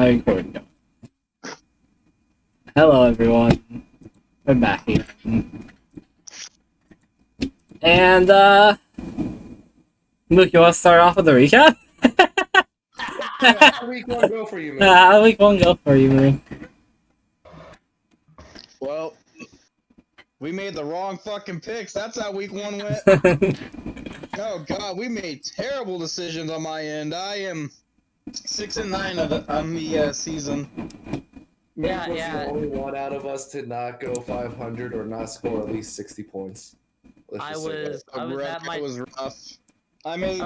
my recording going. Hello, everyone. We're back here. And, Luke, you want to start off with a recap? How week one go for you, man? How week one go for you, Luke? Well, we made the wrong fucking picks. That's how week one went. Oh god, we made terrible decisions on my end. I am 6-9 on the season. Nick was Yeah. the only one out of us to not go 500 or not score at least 60 points. I was at my. It was rough. I made.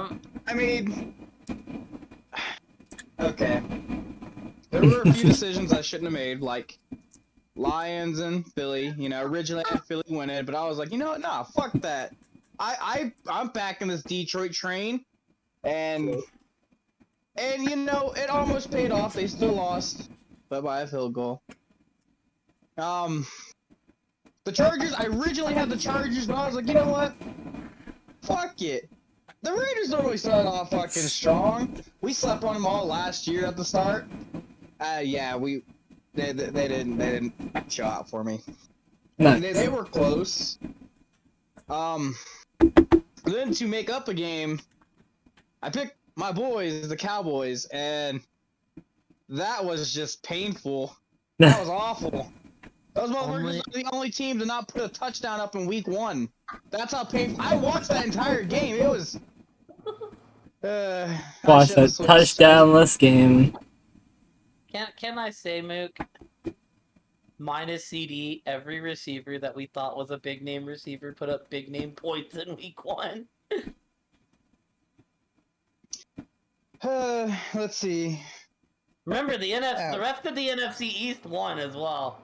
Okay. There were a few decisions I shouldn't have made, like Lions and Philly. You know, originally I had Philly win it, but I was like, you know what? Nah, fuck that. I'm back in this Detroit train, and you know it almost paid off. They still lost, but by a field goal. The Chargers. I originally had the Chargers, but I was like, you know what? Fuck it. The Raiders don't really start off fucking strong. We slept on them all last year at the start. Yeah, they didn't show out for me. Nice. They were close. Then to make up a game, I picked my boys, the Cowboys, and that was just painful. That was awful. Those motherfuckers are the only team to not put a touchdown up in week one. That's how painful. I watched that entire game. It was. Watch that touchdownless game. Can I say, Mook? Minus CD, every receiver that we thought was a big name receiver put up big name points in week one. Let's see. Remember, the rest of the NFC East won as well.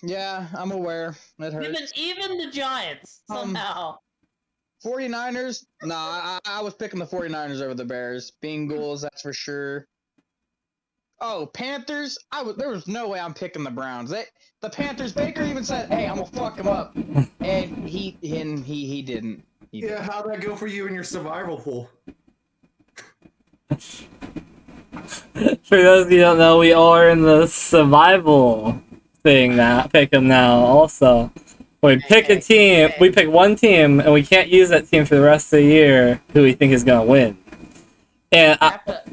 Yeah, I'm aware. It hurts. Even the Giants, somehow. 49ers? Nah, I was picking the 49ers over the Bears. Bengals, that's for sure. Oh, Panthers? There was no way I'm picking the Browns. The Panthers, Baker even said, hey, I'm gonna fuck him up. And he didn't. Yeah, how'd that go for you in your survival pool? For those of you who don't know, we are in the survival thing now. Pick them now, also. We pick a team, we pick one team, and we can't use that team for the rest of the year who we think is going to win. And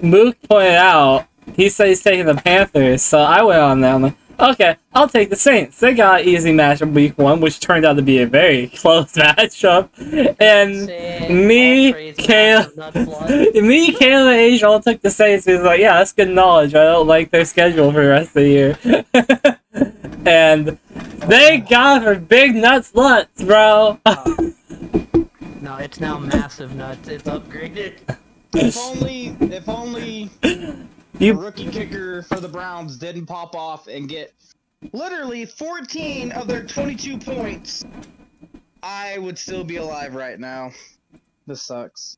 Mook pointed out, he said he's taking the Panthers, so I went on that. I'm like, okay, I'll take the Saints. They got an easy matchup week one, which turned out to be a very close matchup. And Caleb, and Asia all took the Saints. He was like, yeah, that's good knowledge. I don't like their schedule for the rest of the year. And they got her big nuts, bro. No, it's now massive nuts. It's upgraded. If only the rookie kicker for the Browns didn't pop off and get literally 14 of their 22 points, I would still be alive right now. This sucks.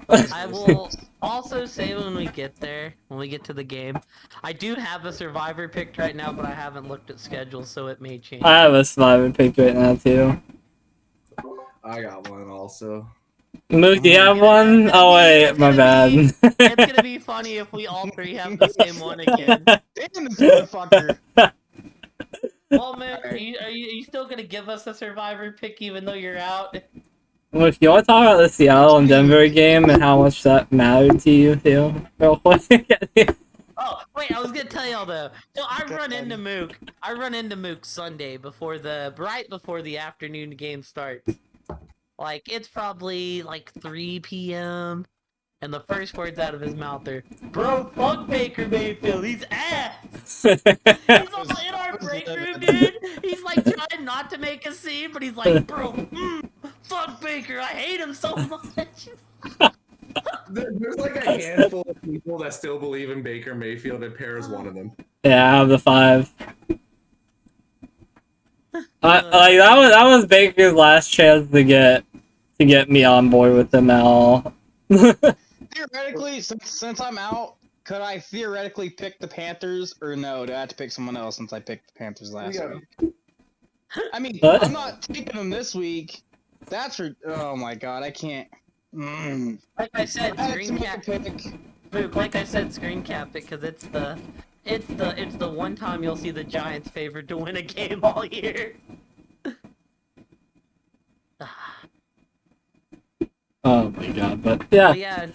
I will also say when we get to the game, I do have a survivor picked right now, but I haven't looked at schedules, so it may change. I have a survivor picked right now, too. I got one also. Mook, do you have one? Oh wait, my bad. It's gonna be funny if we all three have the same one again. Damn this motherfucker. Well, man, are you still gonna give us a survivor pick even though you're out? Look, you want to talk about the Seattle and Denver game and how much that mattered to you, too, real quick? Oh, wait, I was gonna tell y'all though. So I run into Mook Sunday right before the afternoon game starts. Like, it's probably like 3 p.m. And the first words out of his mouth are, bro, fuck Baker Mayfield, he's ass! He's also in our break room, dude! He's like trying not to make a scene, but he's like, bro, fuck Baker, I hate him so much! There's like a handful of people that still believe in Baker Mayfield, and Pear is one of them. Yeah, out of the 5. That was Baker's last chance to get me on board with them at all. Theoretically, since I'm out, could I theoretically pick the Panthers, or no? Do I have to pick someone else since I picked the Panthers last week? I mean, what? I'm not taking them this week. Oh my god, I can't. Like I said, I had to make a pick. Luke, like I said, screen cap it because it's the one time you'll see the Giants favored to win a game all year. Oh my god, but yeah. But yeah,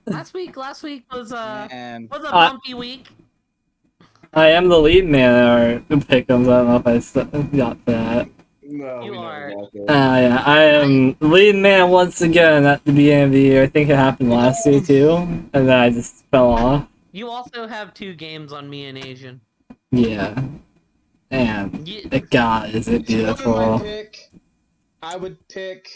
last week was Man. a bumpy week. I am the lead man or pick'ems. I don't know if got that. No, You we never are- got that. Yeah, I am lead man once again at the beginning of the year. I think it happened last year too, and then I just fell off. You also have 2 games on me and Asian. Yeah, and You, God, is it If you wanted my beautiful? pick, I would pick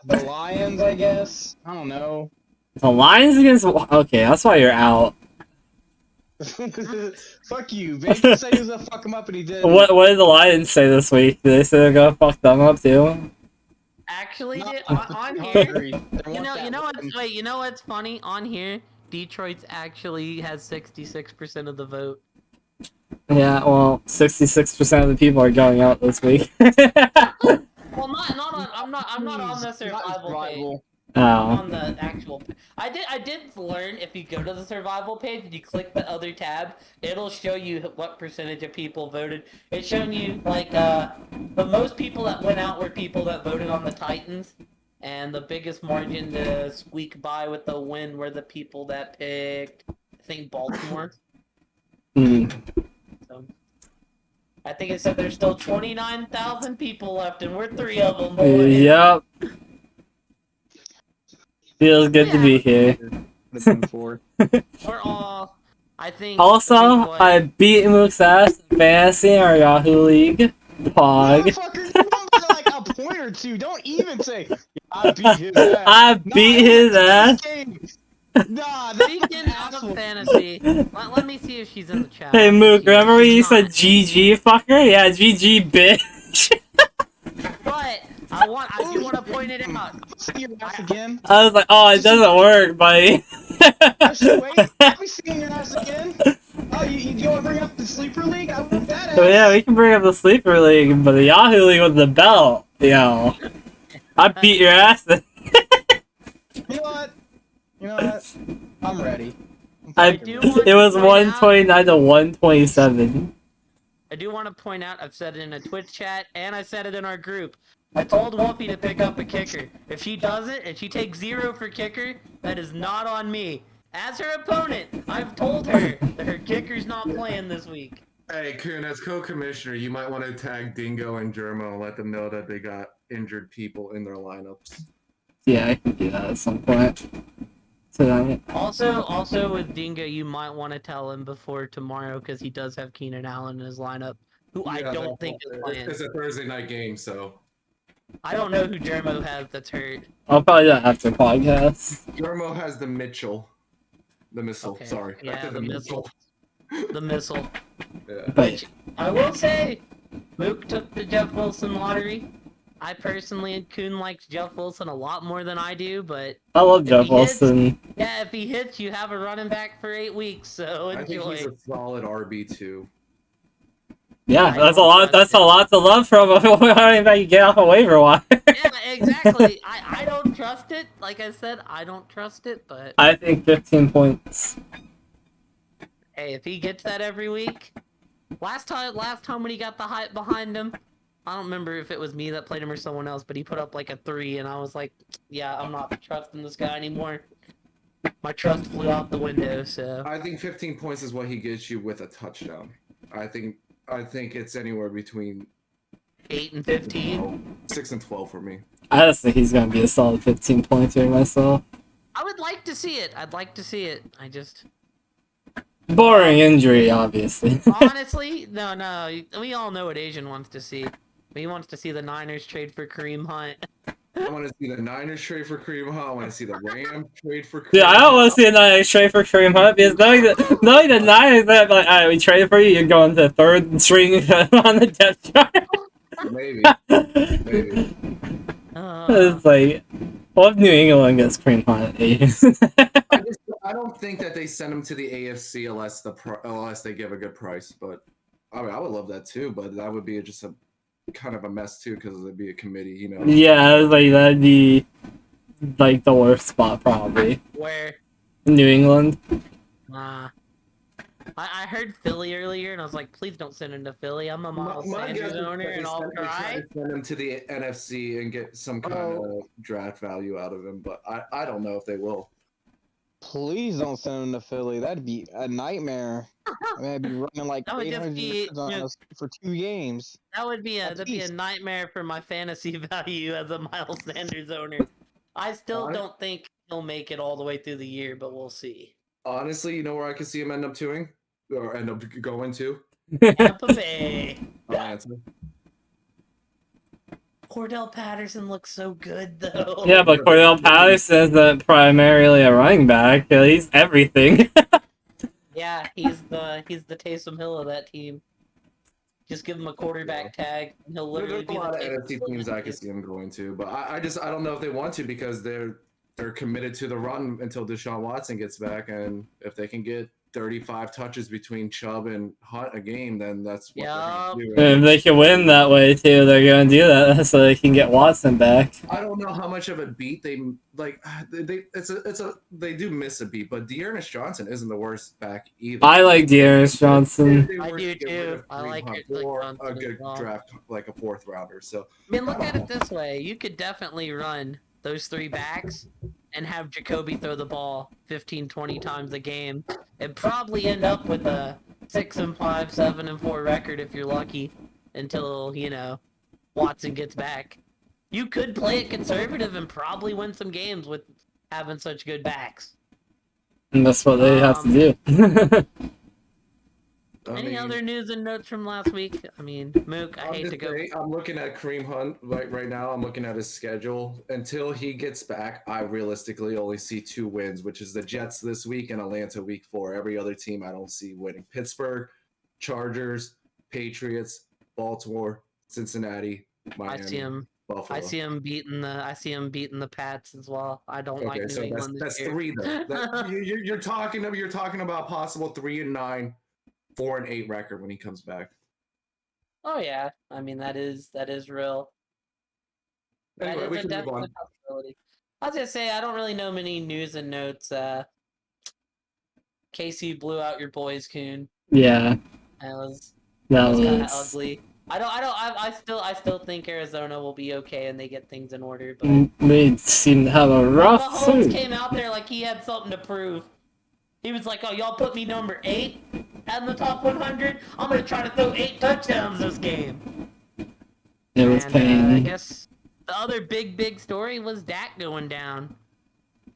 the Lions, I guess. I don't know. The Lions against. Okay, that's why you're out. Fuck you. Baker said he was gonna fuck him up and he did. What did the Lions say this week? Did they say they're gonna fuck them up too? actually, No, on no, here, Agreed. They you want know, that you know win. what's wait, you know what's funny? On here, Detroit's actually has 66% of the vote. Yeah, well, 66% of the people are going out this week. Well, not on. I'm not on the Not survival page. survival. Oh. On the actual. I did learn if you go to the survival page and you click the other tab, it'll show you what percentage of people voted. It's showing you like the most people that went out were people that voted on the Titans, and the biggest margin to squeak by with the win were the people that picked, I think, Baltimore. Hmm. So, I think it said there's still 29,000 people left, and we're 3 of them. boys. Yep. Feels good to be here. Would've been 4. We're all. I think. Also, I beat Mook's ass in fantasy or Yahoo League. Pog. Motherfucker, you won by like a point or 2. Don't even say I beat his ass. I beat his ass. Nah, that Speaking out of fantasy, let me see if she's in the chat. Hey Mook, remember when you She's said not. GG fucker? Yeah, GG bitch. But I do want to point it out. See your ass again. I was like, oh, it doesn't work, buddy. Wait, let me see your ass again. Oh, you want to bring up the sleeper league? I want that ass. So yeah, we can bring up the sleeper league, but the Yahoo League with the belt, yo. I beat your ass. You know what? I'm ready. It was 129 to 127. I do want to point out, I've said it in a Twitch chat, and I said it in our group. I told Wolfie to pick up a kicker. If she does it, and she takes 0 for kicker, that is not on me. As her opponent, I've told her that her kicker's not playing this week. Hey, Kuhn, as co-commissioner, you might want to tag Dingo and Germo and let them know that they got injured people in their lineups. Yeah, I can do that at some point tonight. Also with Dingo, you might want to tell him before tomorrow, because he does have Keenan Allen in his lineup, who I Yeah, don't think is playing. It's a Thursday night game, so I don't know who Jermo has that's hurt. I'll probably do that after podcast. Germo has the Mitchell. The missile, Okay, sorry. I yeah, said the missile. The missile. Yeah. But I will say, Mook took the Jeff Wilson lottery. I personally and Kuhn likes Jeff Wilson a lot more than I do, but I love If Jeff he hits- Wilson. yeah, if he hits, you have a running back for 8 weeks, so I think enjoy. he's a solid RB2. Yeah, I that's a don't lot. trust That's a him. lot to love from a running back you get off a waiver wire. Yeah, exactly. I don't trust it. Like I said, I don't trust it, but I think 15 points. hey, if he gets that every week, last time when he got the hype behind him, I don't remember if it was me that played him or someone else, but he put up like a 3, and I was like, yeah, I'm not trusting this guy anymore. My trust flew out the window, so. I think 15 points is what he gets you with a touchdown. I think it's anywhere between 8 and 15. 6 and 12 for me. I just think he's gonna be a solid 15 pointer myself. I would like to see it. I'd like to see it. I just. Boring injury, obviously. Honestly, no. We all know what Asian wants to see. He wants to see the Niners trade for Kareem Hunt. I want to see the Niners trade for Kareem Hunt. I want to see the Rams trade for Kareem Dude, I don't want to see a Niners trade for Kareem Hunt because knowing the Niners that like, alright, we traded for you, you're going to third string on the depth chart. Maybe. Maybe. It's like, what if New England gets Kareem Hunt? I don't think that they send him to the AFC unless they give a good price. But I mean, I would love that too. But that would be just a kind of a mess too because it'd be a committee, you know. Yeah, like that'd be like the worst spot probably. Where New England. I heard Philly earlier, and I was like, please don't send him to Philly. I'm a Miles My guess Sanders is owner, that and I'll they try cry. to send him to the NFC and get some kind of draft value out of him, but I don't know if they will. Please don't send him to Philly. That'd be a nightmare. I mean, I'd be running like That would just 800 be- yards on us for 2 games. That'd be a least. nightmare for my fantasy value as a Miles Sanders owner. I still Honest- don't think he'll make it all the way through the year, but we'll see. Honestly, you know where I could see him end up doing? Or end up going to? Tampa Bay. Atlanta. Cordell Patterson looks so good though. Yeah, but Cordell Patterson isn't primarily a running back. He's everything. Yeah, he's the Taysom Hill of that team. Just give him a quarterback tag, and he'll literally There's a be lot of the Taysom NFC Hill of teams that I could team. see him going to, but I don't know if they want to because they're committed to the run until Deshaun Watson gets back, and if they can get 35 touches between Chubb and Hunt a game, then that's what they're going to do. If they can win that way too, they're gonna do that so they can get Watson back. I don't know how much of a beat they like. They do miss a beat, but Dearness Johnson isn't the worst back either. I like Dearness Johnson. I do too. I like it. Like or Johnson a as good well. draft, like a 4th rounder. So I mean, look at it this way: you could definitely run those 3 backs and have Jacoby throw the ball 15, 20 times a game, and probably end up with a 6-5, 7-4 record if you're lucky, until Watson gets back. You could play it conservative and probably win some games with having such good backs. And that's what they have to do. Any other news and notes from last week? I mean, Mook, I hate to go. I'm looking at Kareem Hunt right now. I'm looking at his schedule. Until he gets back, I realistically only see 2 wins, which is the Jets this week and Atlanta week 4. Every other team I don't see winning. Pittsburgh, Chargers, Patriots, Baltimore, Cincinnati, Miami. I see him. Buffalo. I see him beating the Pats as well. I don't like New so England that's this year. 3 though. You're talking about possible 3-9, 4-8 record when he comes back. Oh yeah, I mean that is real. Anyway, That we is can a move on. definite possibility. I was gonna say I don't really know many news and notes. Casey blew out your boys, Coon. Yeah, That was that kind of was. ugly. I still think Arizona will be okay and they get things in order. But We seem to have a rough Mahomes suit. came out there like he had something to prove. He was like, "Oh, y'all put me number 8 in the top 100. I'm gonna try to throw 8 touchdowns this game." It was I pain. guess the other big story was Dak going down.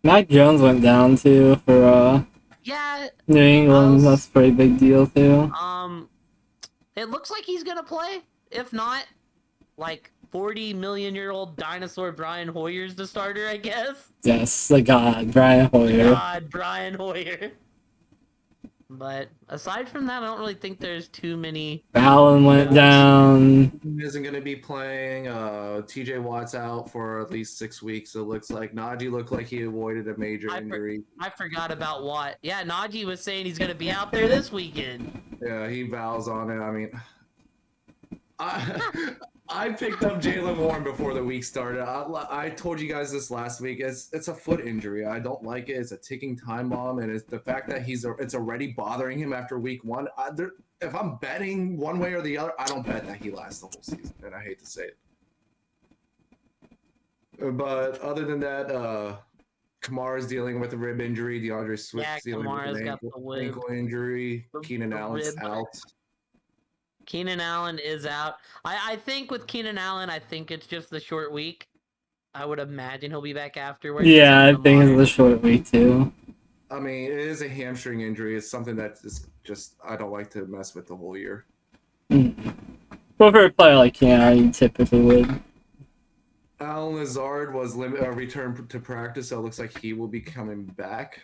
Mac Jones went down too for Yeah, New England. That's a pretty big deal too. it looks like he's gonna play. If not, like 40-million-year-old dinosaur Brian Hoyer's the starter, I guess. Yes, the God, Brian Hoyer. God, Brian Hoyer. But aside from that, I don't really think there's too many. Allen went down. He isn't going to be playing. TJ Watt's out for at least 6 weeks. It looks like Najee looked like he avoided a major injury. I forgot about Watt. Yeah, Najee was saying he's gonna be out there this weekend. Yeah, he vows on it. I mean, I picked up Jalen Warren before the week started. I told you guys this last week. It's a foot injury. I don't like it. It's a ticking time bomb, and it's the fact that it's already bothering him after week 1. If I'm betting one way or the other, I don't bet that he lasts the whole season, and I hate to say it. But other than that, Kamara's dealing with a rib injury. DeAndre Swift's dealing Kamara's with got the an ankle injury. Keenan Allen's rib. out. Keenan Allen is out. I think with Keenan Allen, I think it's just the short week. I would imagine he'll be back afterwards. Yeah, I think it's a short week too. I mean, it is a hamstring injury. It's something that is just I don't like to mess with the whole year. But for a player like you typically would. Alan Lazard was returned to practice, so it looks like he will be coming back.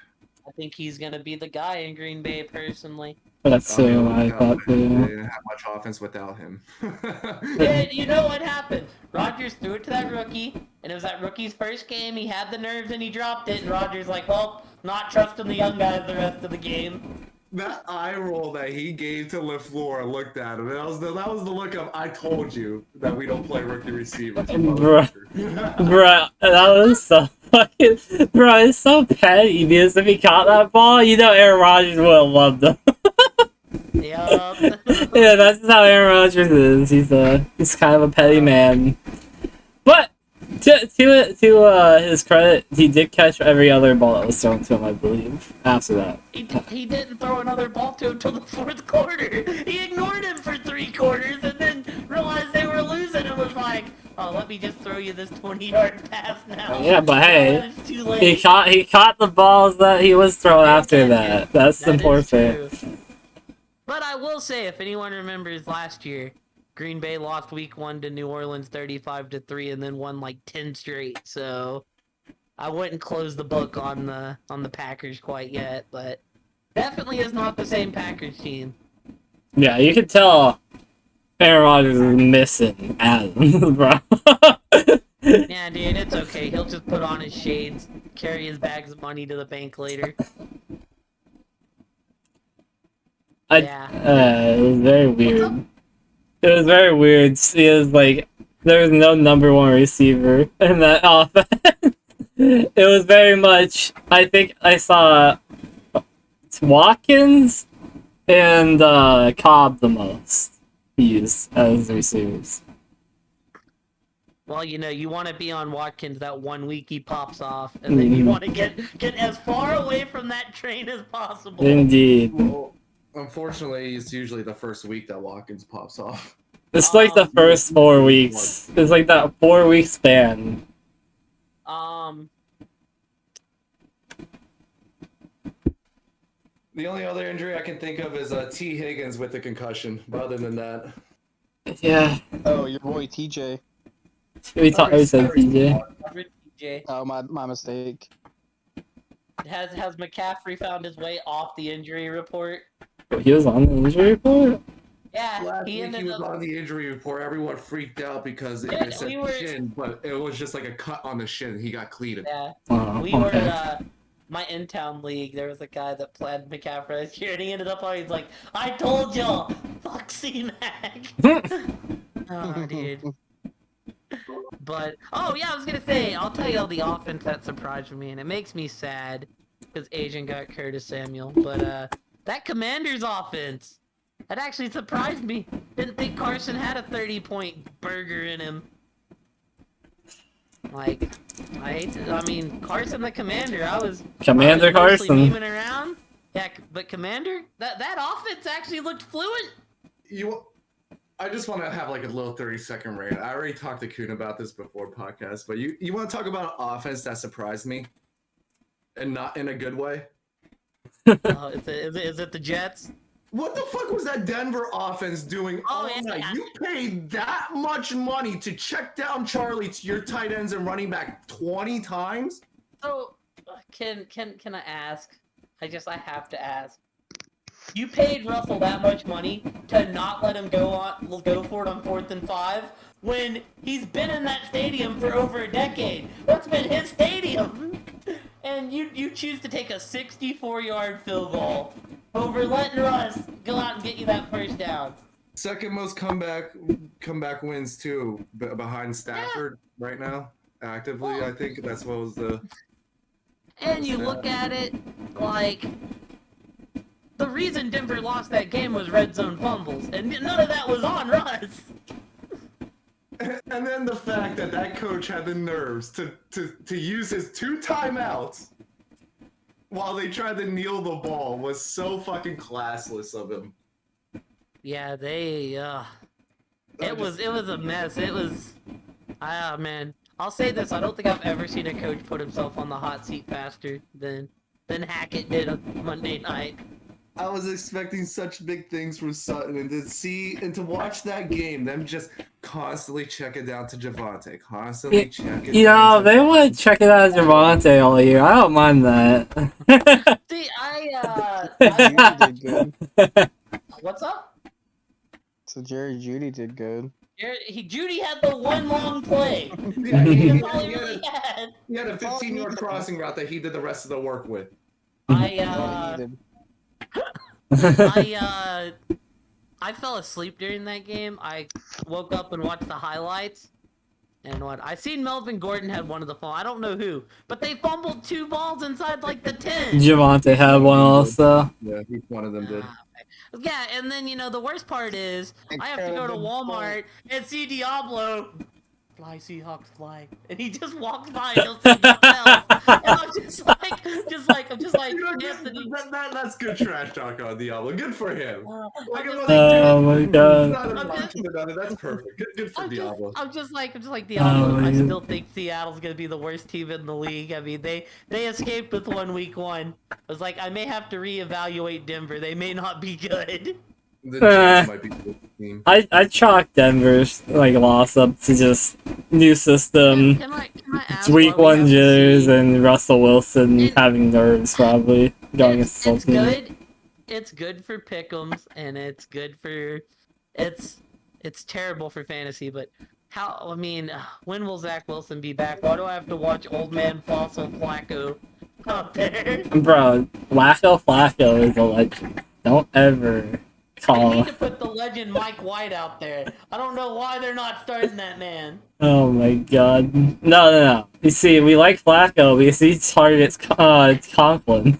I think he's gonna be the guy in Green Bay personally. That's what I thought They too. didn't have much offense without him. Yeah, you know what happened? Rodgers threw it to that rookie, and it was that rookie's first game. He had the nerves and he dropped it, and Rodgers like, well, not trusting the young guys the rest of the game. That eye roll that he gave to LaFleur looked at him. That was the look of I told you that we don't play rookie receivers. Bruh, that was so Fucking, bro, it's so petty because if he caught that ball, you know Aaron Rodgers would have loved him. Yup. Yeah, that's how Aaron Rodgers is. He's kind of a petty man. But to his credit, he did catch every other ball that was thrown to him, I believe. After that, He didn't throw another ball to him till the fourth quarter. He ignored him for 3 quarters and then realized they were losing and was like, "Oh, let me just throw you this 20-yard pass now." yeah, but hey, It's too late. he caught the balls that he was throwing after that. That's That is important. true. But I will say, if anyone remembers last year, Green Bay lost week 1 to New Orleans 35-3 and then won like 10 straight. So I wouldn't close the book on the Packers quite yet, but definitely is not the same Packers team. Yeah, you can tell Aaron Rodgers is missing Adams, bro. Yeah, dude, it's okay. He'll just put on his shades, carry his bags of money to the bank later. It was very weird. It was very weird. Because, like, there was no number 1 receiver in that offense. It was very much. I think I saw Watkins and Cobb the most used as receivers. Well, you know, you want to be on Watkins that 1 week he pops off, and then you want to get as far away from that train as possible. Indeed. Well, unfortunately, it's usually the first week that Watkins pops off. It's like the first 4 weeks. It's like that 4-week span. The only other injury I can think of is T. Higgins with a concussion. But other than that, Yeah. Oh, your boy TJ. We said TJ. TJ. Oh, my mistake. Has McCaffrey found his way off the injury report? He was on the injury report? Yeah, last he week ended he was up. on the injury report. Everyone freaked out because Yeah, it said we were- shin, but it was just like a cut on the shin. He got cleated. Yeah, Oh, we were okay. my in-town league. There was a guy that played McCaffrey this year, and he ended up on. He's like, "I told y'all, fuck C-Mac." Oh, dude. But yeah, I was gonna say, I'll tell you all the offense that surprised me, and it makes me sad because Asian got Curtis Samuel. But that Commanders offense, that actually surprised me. Didn't think Carson had a 30-point burger in him. Like, I mean, Carson the Commander. Commander I was mostly Carson. memeing around. Yeah, but Commander, that offense actually looked fluent. I just want to have like a little 30-second rant. I already talked to Kuhn about this before podcast, but you want to talk about an offense that surprised me, and not in a good way? Is it the Jets? What the fuck was that Denver offense doing all night? Yeah. You paid that much money to check down Charlie to your tight ends and running back 20 times? So, can I ask? I have to ask. You paid Russell that much money to not let him go for it on 4th and 5 when he's been in that stadium for over a decade. That's been his stadium. And you choose to take a 64-yard field goal over letting Russ go out and get you that first down. Second most comeback wins too, behind Stafford right now, actively. I think that's what was the. And you look at it like the reason Denver lost that game was red zone fumbles, and none of that was on Russ. And then the fact that coach had the nerves to use his 2 timeouts while they tried to kneel the ball was so fucking classless of him. Yeah, it was a mess. It was, man. I'll say this: I don't think I've ever seen a coach put himself on the hot seat faster than Hackett did on Monday night. I was expecting such big things from Sutton, and to watch that game, them just constantly check it down to Javonte, constantly check it. You know, down to... they want to check it out as Javonte all year. I don't mind that. See, Judy did good. what's up? So Jerry Judy did good. Judy had the one long play. Yeah, That's all he really had. he had a 15-yard crossing route that he did the rest of the work with. I fell asleep during that game. I woke up and watched the highlights, And what I seen Melvin Gordon had one of the fumbles. I don't know who, but they fumbled 2 balls inside like the 10. Javante had one also. Yeah, each one of them did. Yeah, and then the worst part is I have to go to Walmart and see Diablo. Fly Seahawks fly, and he just walks by and he'll say nothing else. And I'm just like, Anthony. That's good trash talk on Diablo. Good for him. Like, I'm I'm just like, Oh my dude, god. not obnoxious about it. That's perfect. Good for Diablo. I'm just like Diablo. Oh, I yeah. still think Seattle's gonna be the worst team in the league. I mean, they escaped with week 1. I was like, I may have to reevaluate Denver. They may not be good. The Jets might be the team. I chalk Denver's loss up to just new system. Can I ask Week why we 1 have to jitters see- and Russell Wilson And- having nerves probably going it's against the team. good. It's good for pick'ems, and it's good for it's terrible for fantasy. But when will Zach Wilson be back? Why do I have to watch old man Fossil Flacco out there? Bro, Flacco is a legend. Don't ever They call. need to put the legend Mike White out there. I don't know why they're not starting that man. Oh my god. No. You see, we like Flacco because he targets Conklin.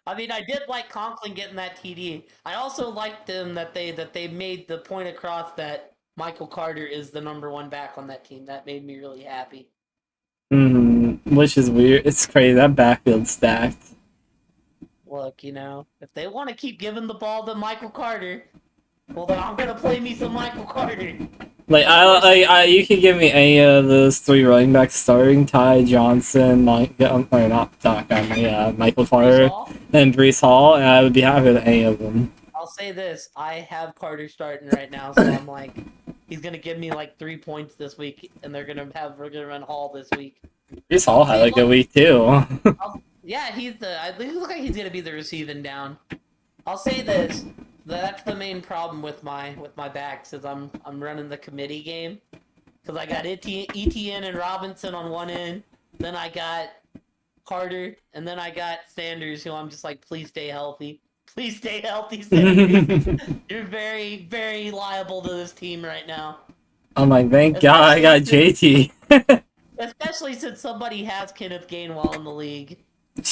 I mean, I did like Conklin getting that TD. I also liked them that they made the point across that Michael Carter is the #1 back on that team. That made me really happy. Which is weird. It's crazy. That backfield's stacked. Look, if they want to keep giving the ball to Michael Carter, well, then I'm gonna play me some Michael Carter. You can give me any of those 3 running backs starting: Ty Johnson, Michael Carter, and Brees Hall, and I would be happy with any of them. I'll say this: I have Carter starting right now, so I'm like, he's gonna give me 3 points this week, and we're gonna run Hall this week. Brees Hall had a good week too. Yeah, he looks like he's gonna be the receiving down. I'll say this: that's the main problem with my backs is I'm running the committee game because I got ETN and Robinson on one end, then I got Carter, and then I got Sanders, who I'm just like, please stay healthy. Please stay healthy, Sanders. You're very, very liable to this team right now. I'm like, thank God I got JT. Especially since somebody has Kenneth Gainwell in the league.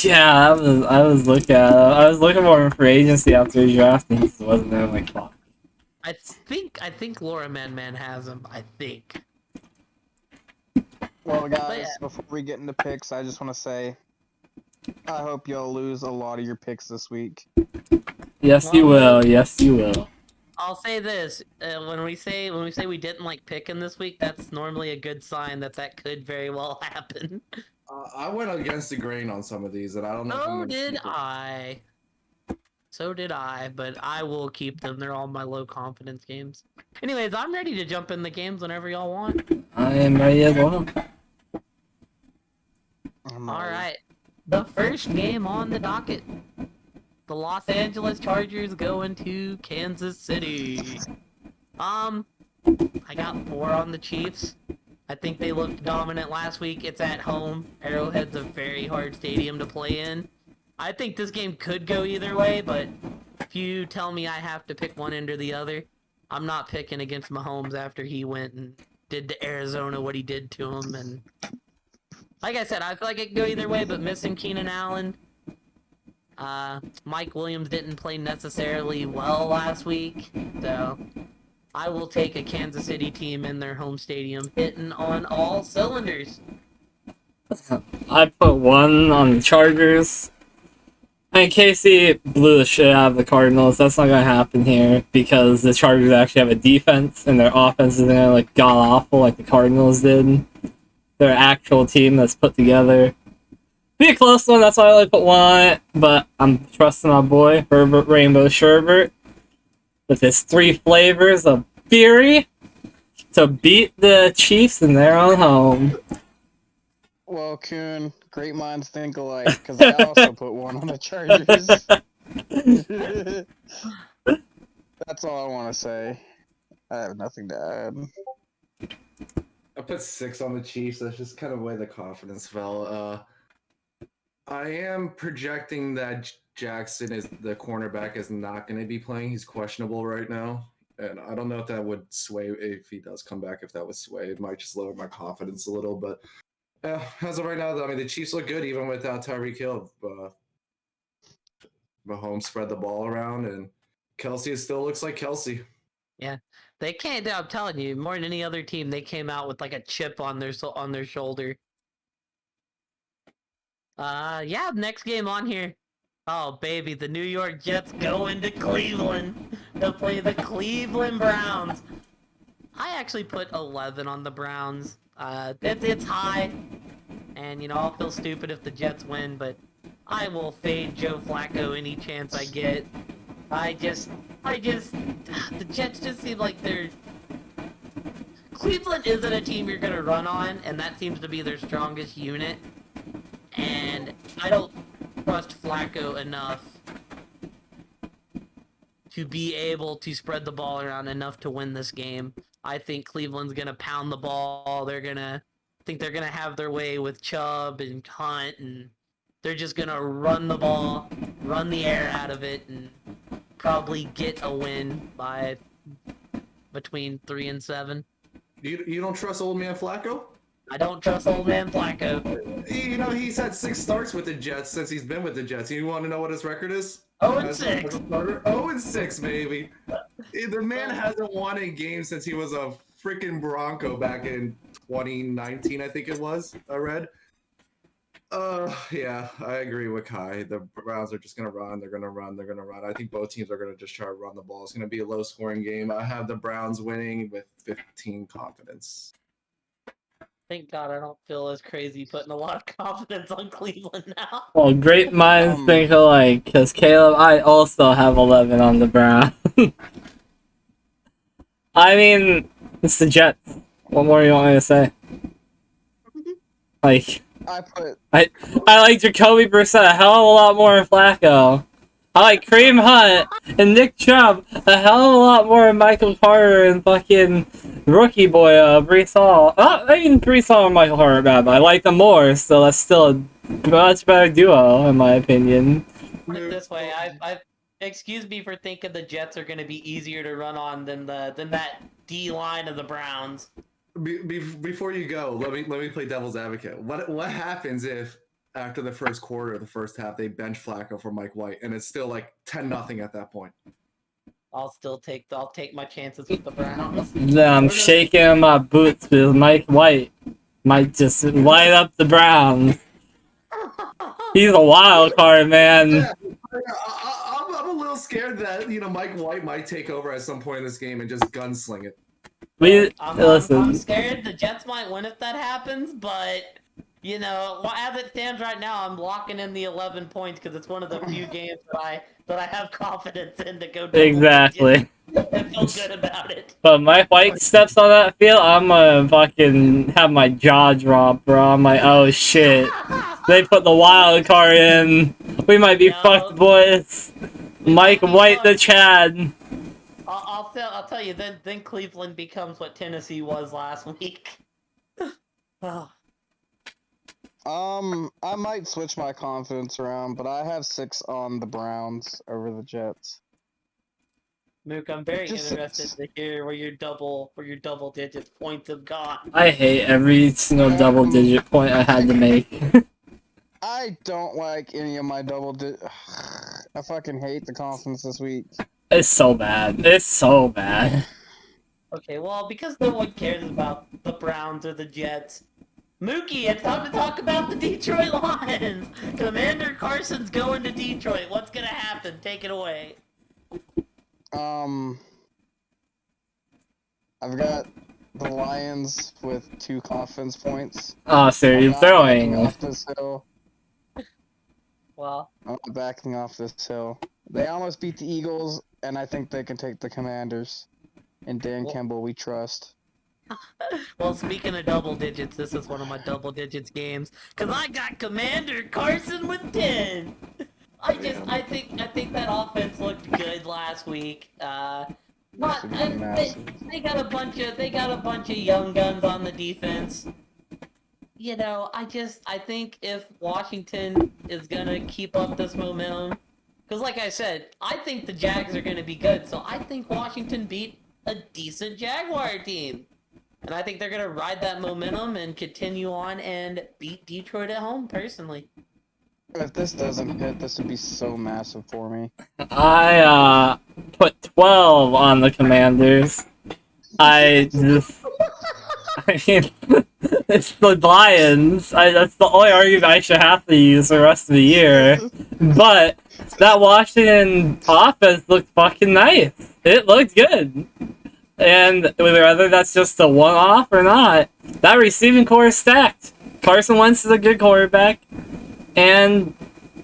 Yeah, I was looking at I was looking for him for agency after he drafted. He just wasn't there. I'm like, fuck. I think Laura Man has him. I think. Well, guys, before we get into picks, I just want to say, I hope y'all lose a lot of your picks this week. Yes, you will. Yes, you will. I'll say this: when we say we didn't like picking this week, that's normally a good sign that could very well happen. I went against the grain on some of these, and I don't know. So did I, but I will keep them. They're all my low confidence games. Anyways, I'm ready to jump in the games whenever y'all want. I am ready as well. Alright. The first game on the docket. The Los Angeles Chargers going to Kansas City. I got 4 on the Chiefs. I think they looked dominant last week. It's at home. Arrowhead's a very hard stadium to play in. I think this game could go either way, but if you tell me I have to pick one end or the other, I'm not picking against Mahomes after he went and did to Arizona what he did to him. And like I said, I feel like it could go either way, but missing Keenan Allen, Mike Williams didn't play necessarily well last week, so I will take a Kansas City team in their home stadium hitting on all cylinders. I put 1 on the Chargers. And KC blew the shit out of the Cardinals. That's not gonna happen here because the Chargers actually have a defense and their offense isn't gonna look god awful like the Cardinals did. They're an actual team that's put together. Be a close one, that's why I only put 1 on it, but I'm trusting my boy, Herbert Rainbow Sherbert, with his 3 flavors of fury to beat the Chiefs in their own home. Well, Kuhn, great minds think alike, because I also put 1 on the Chargers. That's all I want to say. I have nothing to add. I put 6 on the Chiefs. That's just kind of where the confidence fell. I am projecting that Jackson is the cornerback is not going to be playing. He's questionable right now. And I don't know if that would sway if he does come back. If that would sway, it might just lower my confidence a little. But as of right now, I mean, the Chiefs look good even without Tyreek Hill. Mahomes spread the ball around, and Kelsey still looks like Kelsey. Yeah, they can't. I'm telling you, more than any other team, they came out with like a chip on their shoulder. Yeah. Next game on here. Oh baby, the New York Jets go into Cleveland to play the Cleveland Browns. I actually put 11 on the Browns. It's high, and you know I'll feel stupid if the Jets win, but I will fade Joe Flacco any chance I get. The Jets just seem like they're. Cleveland isn't a team you're gonna run on, and that seems to be their strongest unit. And I don't trust Flacco enough to be able to spread the ball around enough to win this game. I think Cleveland's gonna pound the ball. I think they're gonna have their way with Chubb and Hunt, and they're just gonna run the ball, run the air out of it, and probably get a win by between 3 and 7. You don't trust old man Flacco? I don't trust old man Flacco. You know, he's had 6 starts with the Jets since he's been with the Jets. You want to know what his record is? 0-6. 0-6, baby. The man hasn't won a game since he was a freaking Bronco back in 2019, I think it was. I read. Yeah, I agree with Kai. The Browns are just going to run. They're going to run. They're going to run. I think both teams are going to just try to run the ball. It's going to be a low-scoring game. I have the Browns winning with 15 confidence. Thank God I don't feel as crazy putting a lot of confidence on Cleveland now. Well, great minds think alike, because Caleb, I also have 11 on the Browns. I mean, it's the Jets. What more do you want me to say? Like, I like Jacoby Brissett a hell of a lot more than Flacco. I like Kareem Hunt and Nick Chubb a hell of a lot more than Michael Carter and fucking rookie boy Brees Hall. I mean, Brees Hall and Michael Carter are bad, but I like them more, so that's still a much better duo, in my opinion. Put it this way, excuse me for thinking the Jets are going to be easier to run on than that D line of the Browns. Before you go, let me play devil's advocate. What happens if after the first quarter, the first half, they bench Flacco for Mike White, and it's still like 10-0 at that point? I'll take my chances with the Browns. Yeah, I'm shaking in my boots because Mike White might just light up the Browns. He's a wild card, man. Yeah, I'm a little scared that Mike White might take over at some point in this game and just gunsling it. I'm scared the Jets might win if that happens, but as it stands right now, I'm locking in the 11 points because it's one of the few games that I have confidence in to go. Exactly. I feel good about it. But Mike White steps on that field, I'm gonna fucking have my jaw drop, bro. I'm like, oh shit. They put the wild card in. We might be fucked, boys. Mike White the Chad. I'll tell you, then Cleveland becomes what Tennessee was last week. Oh. I might switch my confidence around, but I have 6 on the Browns over the Jets. Mook, I'm very interested to hear where your double digit points have gone. I hate every single double digit point I had to make. I don't like any of my double digit. I fucking hate the confidence this week. It's so bad. It's so bad. Okay, well, because no one cares about the Browns or the Jets, Mookie, it's time to talk about the Detroit Lions. Commander Carson's going to Detroit. What's gonna happen? Take it away. I've got the Lions with 2 confidence points. Oh, so you're throwing. Off this hill. Well, I'm backing off this hill. They almost beat the Eagles, and I think they can take the Commanders. And Dan Campbell, we trust. Well, speaking of double digits, this is one of my double digits games because I got Commander Carson with 10. I think that offense looked good last week. They got a bunch of young guns on the defense. I think if Washington is gonna keep up this momentum, because like I said, I think the Jags are gonna be good, so I think Washington beat a decent Jaguar team. And I think they're going to ride that momentum and continue on and beat Detroit at home, personally. If this doesn't hit, this would be so massive for me. I put 12 on the Commanders. I mean, it's the Lions. That's the only argument I should have to use the rest of the year. But that Washington offense looked fucking nice. It looked good. And whether that's just a one-off or not, that receiving core is stacked. Carson Wentz is a good quarterback. And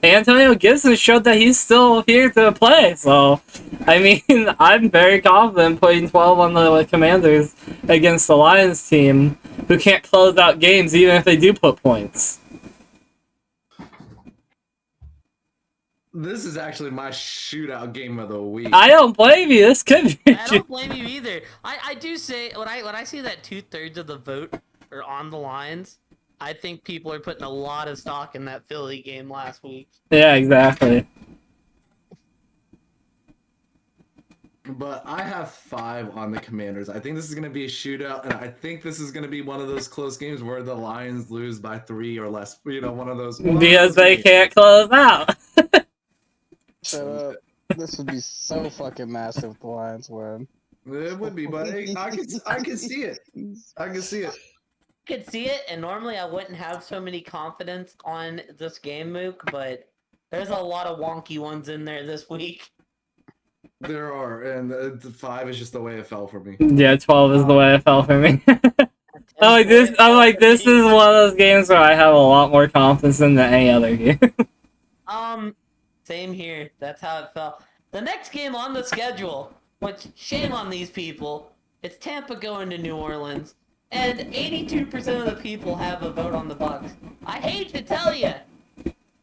Antonio Gibson showed that he's still here to play. So, I mean, I'm very confident putting 12 on the Commanders against the Lions team, who can't close out games even if they do put points. This is actually my shootout game of the week. I don't blame you. This could be. I don't blame you either. I do say when I see that 2/3 of the vote are on the Lions, I think people are putting a lot of stock in that Philly game last week. Yeah, exactly. But I have 5 on the Commanders. I think this is going to be a shootout, and I think this is going to be one of those close games where the Lions lose by 3 or less. You know, one of those. Because they can't close out. Shut up. This would be so fucking massive if the Lions win. It would be, but I can see it. I can see it. Could see it, and normally I wouldn't have so many confidence on this game, Mook, but there's a lot of wonky ones in there this week. There are, and the 5 is just the way it fell for me. Yeah, 12 is the way it fell for me. This is one of those games where I have a lot more confidence in than any other game. Same here. That's how it felt. The next game on the schedule, which shame on these people, it's Tampa going to New Orleans, and 82% of the people have a vote on the Bucs. I hate to tell you,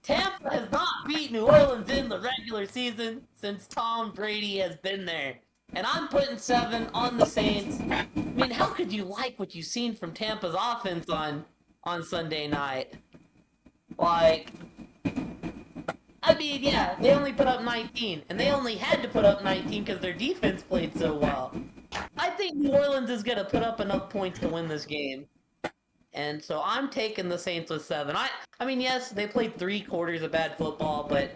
Tampa has not beat New Orleans in the regular season since Tom Brady has been there. And I'm putting 7 on the Saints. I mean, how could you like what you've seen from Tampa's offense on Sunday night? Like, I mean, yeah, they only put up 19, and they only had to put up 19 because their defense played so well. I think New Orleans is going to put up enough points to win this game. And so I'm taking the Saints with 7. I mean, yes, they played 3 quarters of bad football, but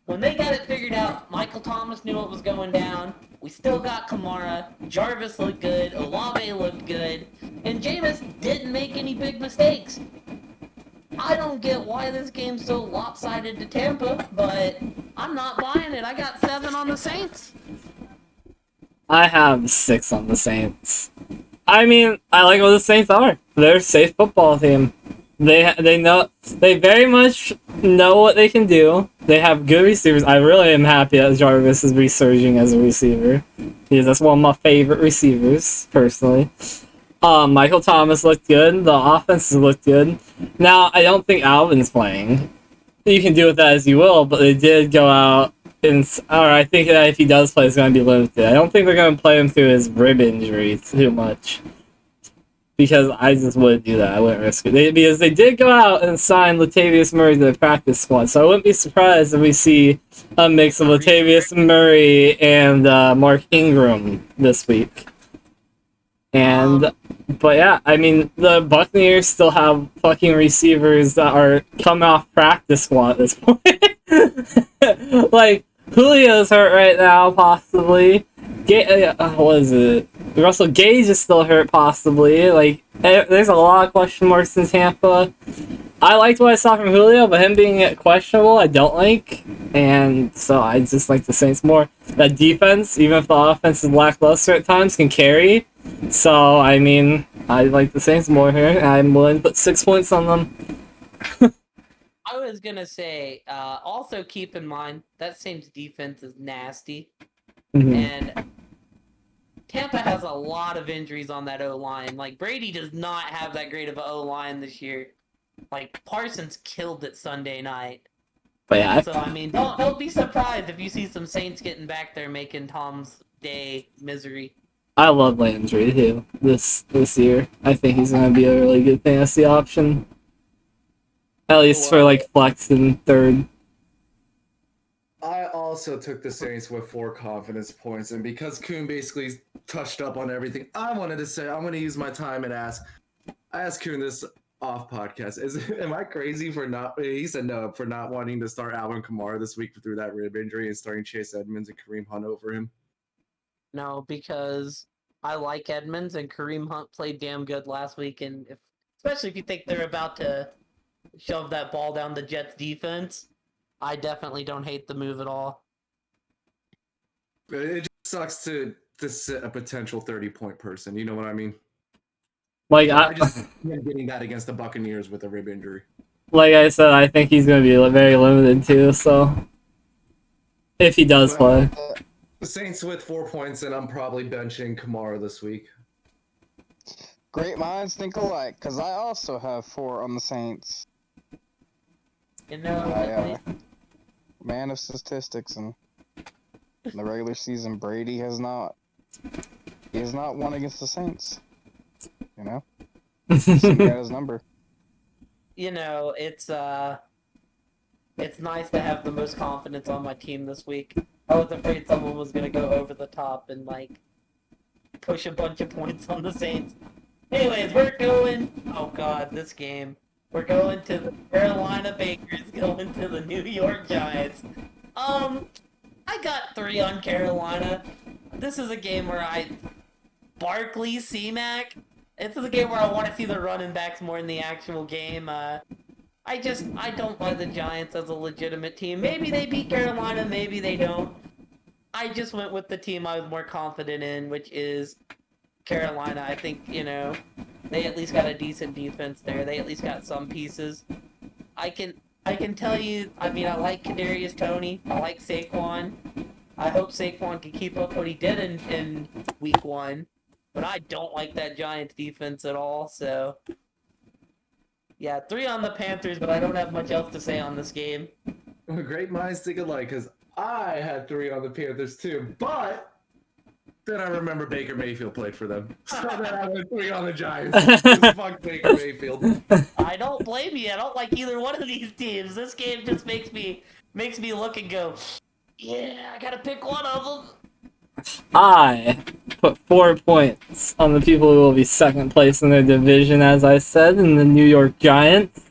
when they got it figured out, Michael Thomas knew what was going down. We still got Kamara. Jarvis looked good. Olave looked good. And Jameis didn't make any big mistakes. I don't get why this game's so lopsided to Tampa, but I'm not buying it. I got 7 on the Saints. I have 6 on the Saints. I mean, I like what the Saints are. They're a safe football team. They very much know what they can do. They have good receivers. I really am happy that Jarvis is resurging as a receiver, because that's one of my favorite receivers, personally. Michael Thomas looked good. The offenses looked good. Now, I don't think Alvin's playing. You can do with that as you will, but they did go out I think that if he does play, it's going to be limited. I don't think they're going to play him through his rib injury too much, because I just wouldn't do that. I wouldn't risk it. Because they did go out and sign Latavius Murray to the practice squad, so I wouldn't be surprised if we see a mix of Latavius Murray and Mark Ingram this week. But yeah, I mean, the Buccaneers still have fucking receivers that are coming off practice squad at this point. Like, Julio's hurt right now, possibly. What is it? Russell Gage is still hurt, possibly. Like, there's a lot of question marks in Tampa. I liked what I saw from Julio, but him being questionable, I don't like. And so I just like the Saints more. That defense, even if the offense is lackluster at times, can carry. So, I mean, I like the Saints more here. I'm willing to put 6 points on them. I was going to say, also keep in mind, that Saints defense is nasty. Mm-hmm. And Tampa has a lot of injuries on that O-line. Like, Brady does not have that great of an O-line this year. Like, Parsons killed it Sunday night. But yeah. So, I mean, don't be surprised if you see some Saints getting back there making Tom's day misery. I love Landry, too, this year. I think he's going to be a really good fantasy option. At least for, like, flex in third. I also took the Saints with 4 confidence points, and because Kuhn basically touched up on everything I wanted to say. I'm going to use my time and ask Kuhn this off podcast. Am I crazy for not? He said no for not wanting to start Alvin Kamara this week through that rib injury and starting Chase Edmonds and Kareem Hunt over him. No, because I like Edmonds and Kareem Hunt played damn good last week, and especially if you think they're about to shove that ball down the Jets' defense, I definitely don't hate the move at all. It just sucks to sit a potential 30-point person. You know what I mean? Like I just am getting that against the Buccaneers with a rib injury. like I said, I think he's going to be very limited too. So if he does play, The Saints with 4 points, and I'm probably benching Kamara this week. Great minds think alike, because I also have 4 on the Saints. You know, Man of statistics, and in the regular season, Brady has not. He has not won against the Saints. You know, he got his number. you know, it's nice to have the most confidence on my team this week. I was afraid someone was gonna go over the top and like push a bunch of points on the Saints. Anyways, we're going. Oh God, this game. We're going to the Carolina Bakers, going to the New York Giants. I got 3 on Carolina. This is a game where Barkley, C-Mac. This is a game where I want to see the running backs more in the actual game. I don't buy the Giants as a legitimate team. Maybe they beat Carolina, maybe they don't. I just went with the team I was more confident in, which is Carolina. I think, they at least got a decent defense there. They at least got some pieces. I can tell you, I like Kadarius Toney. I like Saquon. I hope Saquon can keep up what he did in week 1. But I don't like that Giants defense at all, so... Yeah, 3 on the Panthers, but I don't have much else to say on this game. Great minds think alike, because I had 3 on the Panthers too, but then I remember Baker Mayfield played for them. So then I went 3 on the Giants. Just fuck Baker Mayfield. I don't blame you. I don't like either one of these teams. This game just makes me look and go, yeah, I gotta pick one of them. I put 4 points on the people who will be second place in their division, as I said, in the New York Giants.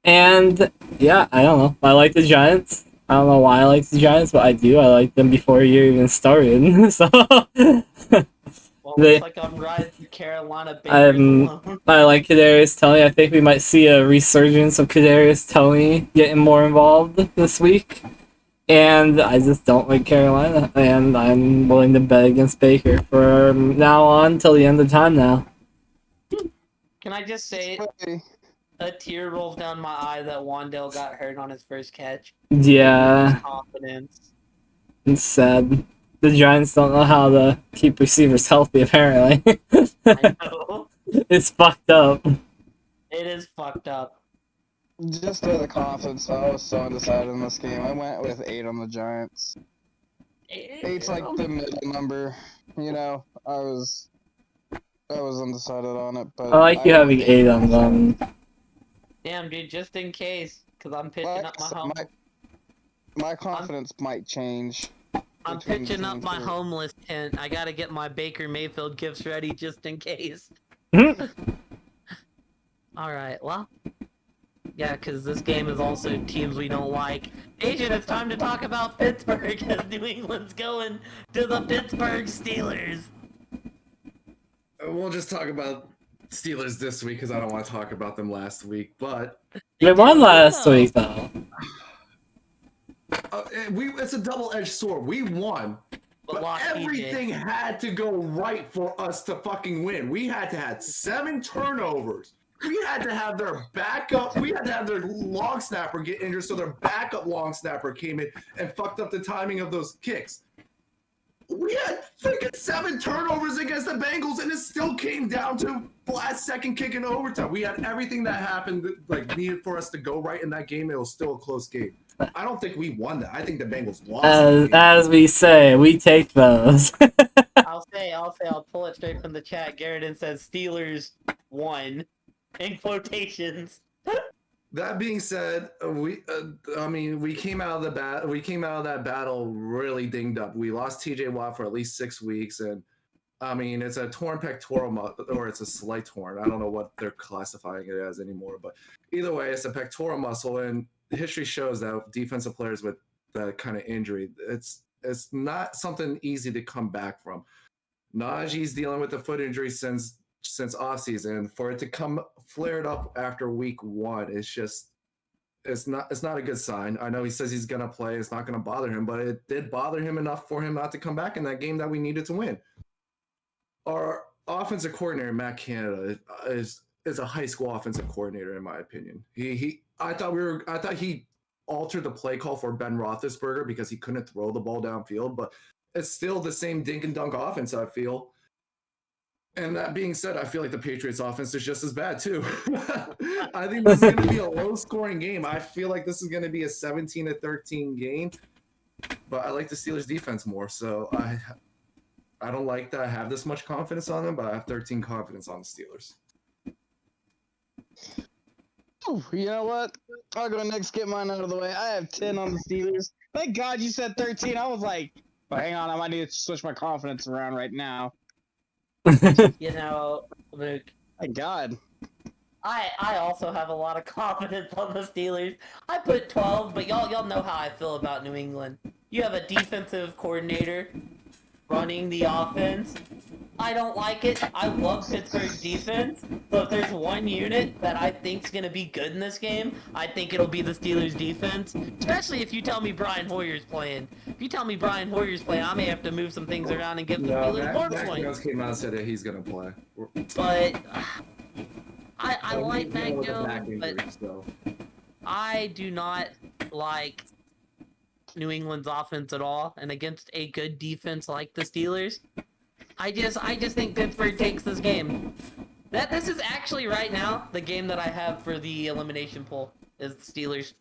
And, yeah, I don't know. I like the Giants. I don't know why I like the Giants, but I do. I like them before the year even started. So, Well, looks like I'm riding Carolina Bakers alone. I like Kadarius Toney. I think we might see a resurgence of Kadarius Toney getting more involved this week. And I just don't like Carolina, and I'm willing to bet against Baker from now on till the end of time now. Can I just say, a tear rolls down my eye that Wandale got hurt on his first catch. Yeah, Confidence. it's sad. The Giants don't know how to keep receivers healthy, apparently. I know. It's fucked up. It is fucked up. Just for the confidence, I was so undecided in this game. I went with 8 on the Giants. 8's like the middle number. I was undecided on it, but I like you having 8 on them. Damn, dude, just in case, because I'm pitching up my home. My confidence might change. I'm pitching up my homeless tent. I gotta get my Baker Mayfield gifts ready just in case. Alright, well. Yeah, because this game is also teams we don't like. Agent, it's time to talk about Pittsburgh as New England's going to the Pittsburgh Steelers. We'll just talk about Steelers this week because I don't want to talk about them last week, but... They won last week, though. It's a double-edged sword. We won, but everything had to go right for us to fucking win. We had to have 7 turnovers. We had to have their backup. We had to have their long snapper get injured, so their backup long snapper came in and fucked up the timing of those kicks. We had freaking 7 turnovers against the Bengals, and it still came down to last second kick in overtime. We had everything that happened needed for us to go right in that game. It was still a close game. I don't think we won that. I think the Bengals lost. As we say, we take those. I'll pull it straight from the chat. Garrett says Steelers won. In quotations. That being said, we came out of that battle really dinged up. We lost TJ Watt for at least 6 weeks, and I mean, it's a torn pectoral or it's a slight torn. I don't know what they're classifying it as anymore, but either way, it's a pectoral muscle, and history shows that defensive players with that kind of injury, it's not something easy to come back from. Najee's dealing with the foot injury since off season. For it to come flared up after week one, it's not a good sign. I know he says he's gonna play, it's not gonna bother him, but it did bother him enough for him not to come back in that game that we needed to win. Our offensive coordinator, Matt Canada, is a high school offensive coordinator in my opinion. I thought he altered the play call for Ben Roethlisberger because he couldn't throw the ball downfield, but it's still the same dink and dunk offense, I feel. And that being said, I feel like the Patriots offense is just as bad too. I think this is going to be a low-scoring game. I feel like this is going to be a 17-13 game, but I like the Steelers defense more. So I don't like that I have this much confidence on them, but I have 13 confidence on the Steelers. Ooh, you know what? I'll go next, get mine out of the way. I have 10 on the Steelers. Thank God you said 13. I was like, well, hang on, I might need to switch my confidence around right now. You know, Luke. Thank God. I also have a lot of confidence on the Steelers. I put 12, but y'all know how I feel about New England. You have a defensive coordinator running the offense. I don't like it. I love Pittsburgh's defense. So if there's one unit that I think's gonna be good in this game, I think it'll be the Steelers defense. Especially if you tell me Brian Hoyer's playing. If you tell me Brian Hoyer's playing, I may have to move some things around and give the Steelers more points. Came out and said that he's gonna play. But I like Mac Jones, but so. I do not like New England's offense at all, and against a good defense like the Steelers, I just think Pittsburgh takes this game. This is actually right now the game that I have for the elimination pool is the Steelers.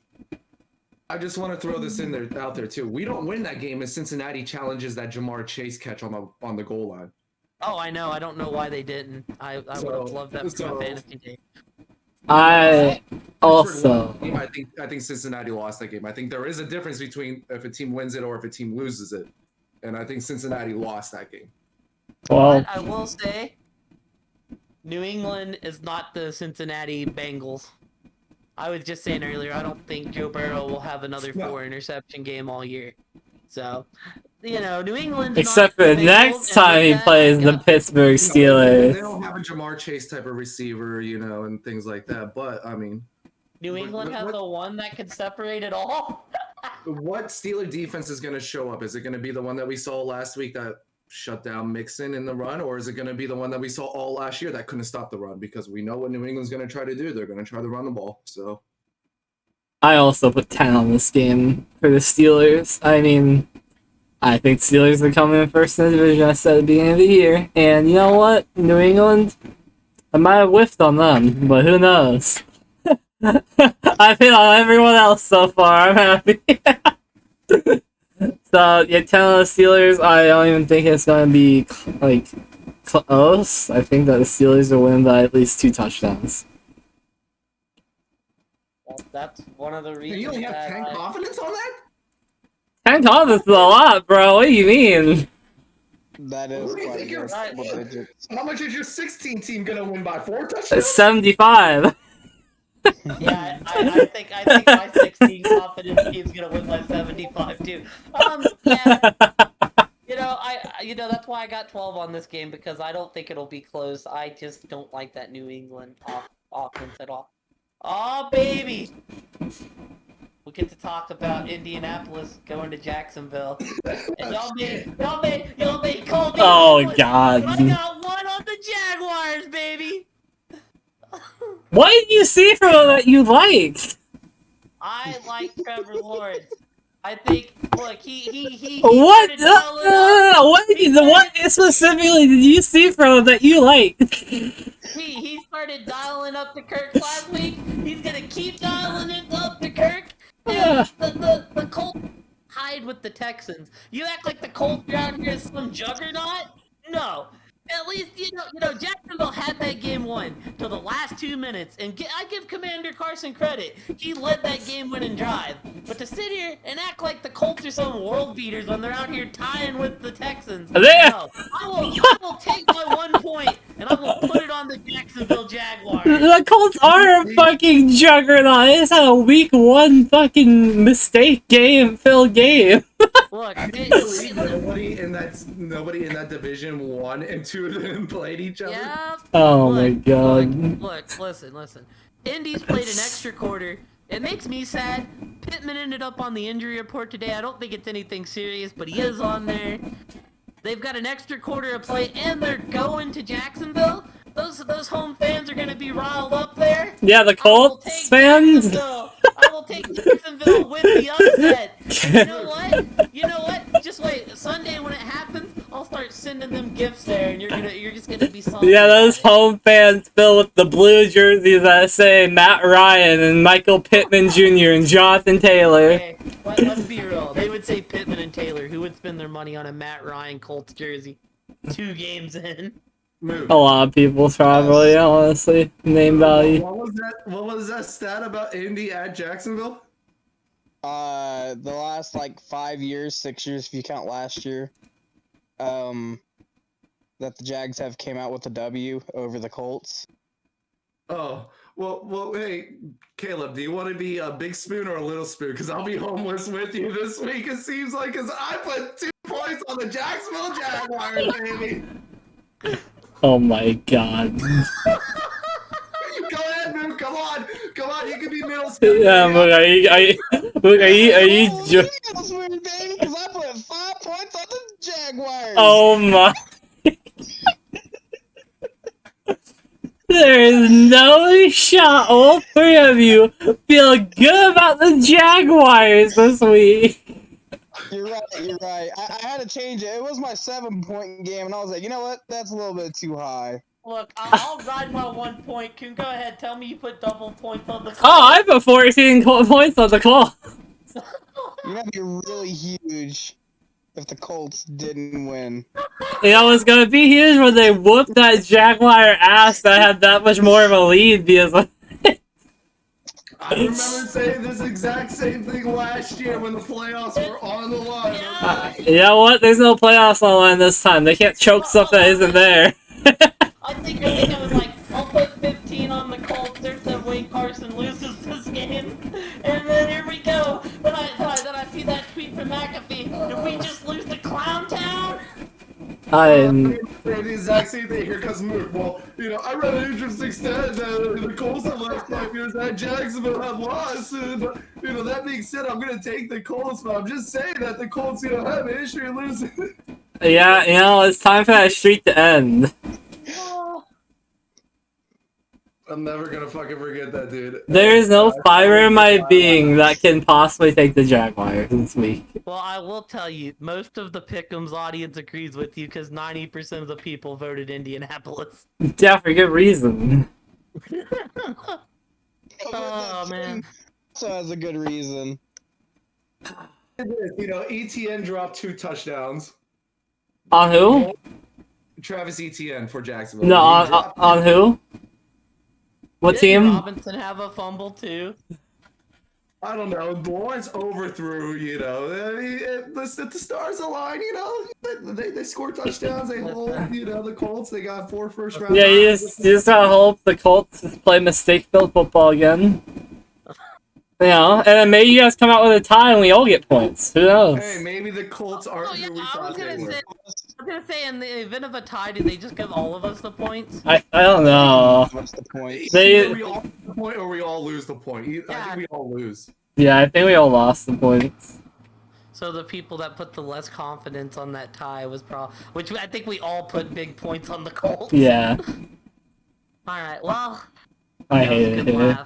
I just want to throw this out there too. We don't win that game if Cincinnati challenges that Jamar Chase catch on the goal line. Oh, I know. I don't know why they didn't. I would have loved that for my fantasy team. I also. I think Cincinnati lost that game. I think there is a difference between if a team wins it or if a team loses it, and I think Cincinnati lost that game. Well, but I will say, New England is not the Cincinnati Bengals. I was just saying earlier, I don't think Joe Burrow will have another 4-interception game all year. So, you know, New England. Except for the next time he plays the Pittsburgh Steelers. They don't have a Jamar Chase type of receiver, and things like that. But, I mean. New England has the one that can separate it all. What Steeler defense is going to show up? Is it going to be the one that we saw last week that shut down Mixon in the run, or is it going to be the one that we saw all last year that couldn't stop the run? Because we know what New England's going to try to do. They're going to try to run the ball. So I also put 10 on this game for the Steelers. I mean, I think Steelers are coming in first in the division, I said at the beginning of the year. And you know what? New England, I might have whiffed on them, but who knows? I've hit on everyone else so far. I'm happy. So, yeah, 10 on the Steelers. I don't even think it's going to be, close. I think that the Steelers will win by at least 2 touchdowns. Well, that's one of the reasons. you only have 10 confidence on that? 10 confidence is a lot, bro. What do you mean? That is quite How much is your 16 team going to win by 4 touchdowns? 75. Yeah, I think my 16 confidence team's gonna win by 75 too. Yeah. That's why I got 12 on this game, because I don't think it'll be close. I just don't like that New England offense at all. Oh baby, we get to talk about Indianapolis going to Jacksonville. And y'all made Colby. Oh God! I got one on the Jaguars, baby. What did you see from him that you liked? I like Trevor Lawrence. I think, look, he what? What specifically did you see from him that you liked? He started dialing up to Kirk last week. He's gonna keep dialing it up to Kirk. Dude, the Colts hide with the Texans. You act like the Colts are out here as some juggernaut? No. At least you know Jacksonville had that game won till the last 2 minutes, and I give Commander Carson credit. He led that game-winning drive. But to sit here and act like the Colts are some world beaters when they're out here tying with the Texans, no, I will take my 1 point and I will put it on the Jacksonville Jaguars. The Colts are a fucking juggernaut. It's a week 1 fucking mistake filled game. Look, nobody in that division 1 and 2 of them played each other. Yeah. Oh my god. Look, listen. Indy's played an extra quarter. It makes me sad. Pittman ended up on the injury report today. I don't think it's anything serious, but he is on there. They've got an extra quarter of play, and they're going to Jacksonville. Those home fans are going to be riled up there. Yeah, the Colts fans. I will take Jacksonville with the upset. And you know what? Just wait. Sunday when it happens, I'll start sending them gifts there, and you're just gonna be salty. Yeah, those home fans filled with the blue jerseys that say Matt Ryan and Michael Pittman Jr. and Jonathan Taylor. Okay, let's be real. They would say Pittman and Taylor. Who would spend their money on a Matt Ryan Colts jersey? 2 games in. Move. A lot of people probably, honestly, name value. What was that stat about Indy at Jacksonville? The last like 5 years, 6 years if you count last year, that the Jags have came out with a W over the Colts. Oh, well, hey, Caleb, do you want to be a big spoon or a little spoon? Because I'll be homeless with you this week, it seems like, because I put 2 points on the Jacksonville Jaguars, baby. Oh my god. Go ahead, Mook, come on, you can be middle spoon. Yeah, look, are you Middle spoon, baby, because I put 5 points on the Jaguars. Oh my. There is no shot all 3 of you feel good about the Jaguars this week. You're right. I had to change it. It was my 7-point game, and I was like, you know what? That's a little bit too high. Look, I'll ride my 1 point. Can go ahead. Tell me you put double points on the. Oh, I put 14 points on the call. You're gonna be really huge if the Colts didn't win. You know what's gonna be huge when they whoop that Jaguar ass that had that much more of a lead because. I remember saying this exact same thing last year when the playoffs were on the line. You know what? There's no playoffs on the line this time. They can't choke stuff that isn't there. I think it was like, I'll put 15 on the Colts. There's no way Carson loses this game. And then here we go. Then I see that tweet from McAfee. Did we just lose to Clown Town? The exact same thing. Here comes Mook. Well, I read an interesting stat that the Colts the last 5 years at Jacksonville have lost. But, that being said, I'm going to take the Colts, but I'm just saying that the Colts, have an issue losing. Yeah, it's time for that streak to end. I'm never going to fucking forget that, dude. There is no fiber in my being that can possibly take the Jaguars this week. Well, I will tell you, most of the Pick'ems audience agrees with you because 90% of the people voted Indianapolis. Yeah, for good reason. Oh, man. So has a good reason. ETN dropped 2 touchdowns. On who? Travis Etienne for Jacksonville. No, on who? What Didn't team? Robinson have a fumble too? I don't know. Lawrence overthrew, if the stars align, they score touchdowns, they hold, the Colts, they got 4 first round. Yeah, you just gotta hope the Colts play mistake-filled football again. And then maybe you guys come out with a tie and we all get points. Who knows? Hey, maybe the Colts aren't who we thought they were. I was gonna say, in the event of a tie, do they just give all of us the points? I don't know. What's the point? Either we all lose the point or we all lose the point. I think we all lose. Yeah, I think we all lost the points. So the people that put the less confidence on that tie was which I think we all put big points on the Colts. Yeah. Alright, well. I hate it here.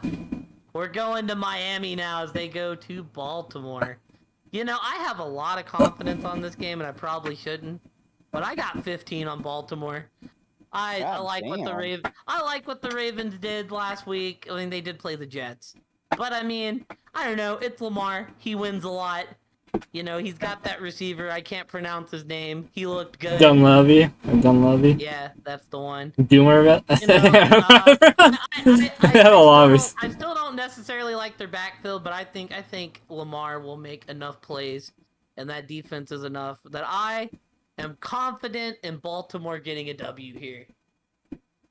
We're going to Miami now as they go to Baltimore. I have a lot of confidence on this game, and I probably shouldn't. But I got 15 on Baltimore. I like what the Ravens did last week. I mean, they did play the Jets. But I mean, I don't know. It's Lamar. He wins a lot. You know, he's got that receiver. I can't pronounce his name. He looked good. Dunleavy. Yeah, that's the one. Doomer. You know, I still don't necessarily like their backfield, but I think Lamar will make enough plays, and that defense is enough that I am confident in Baltimore getting a W here.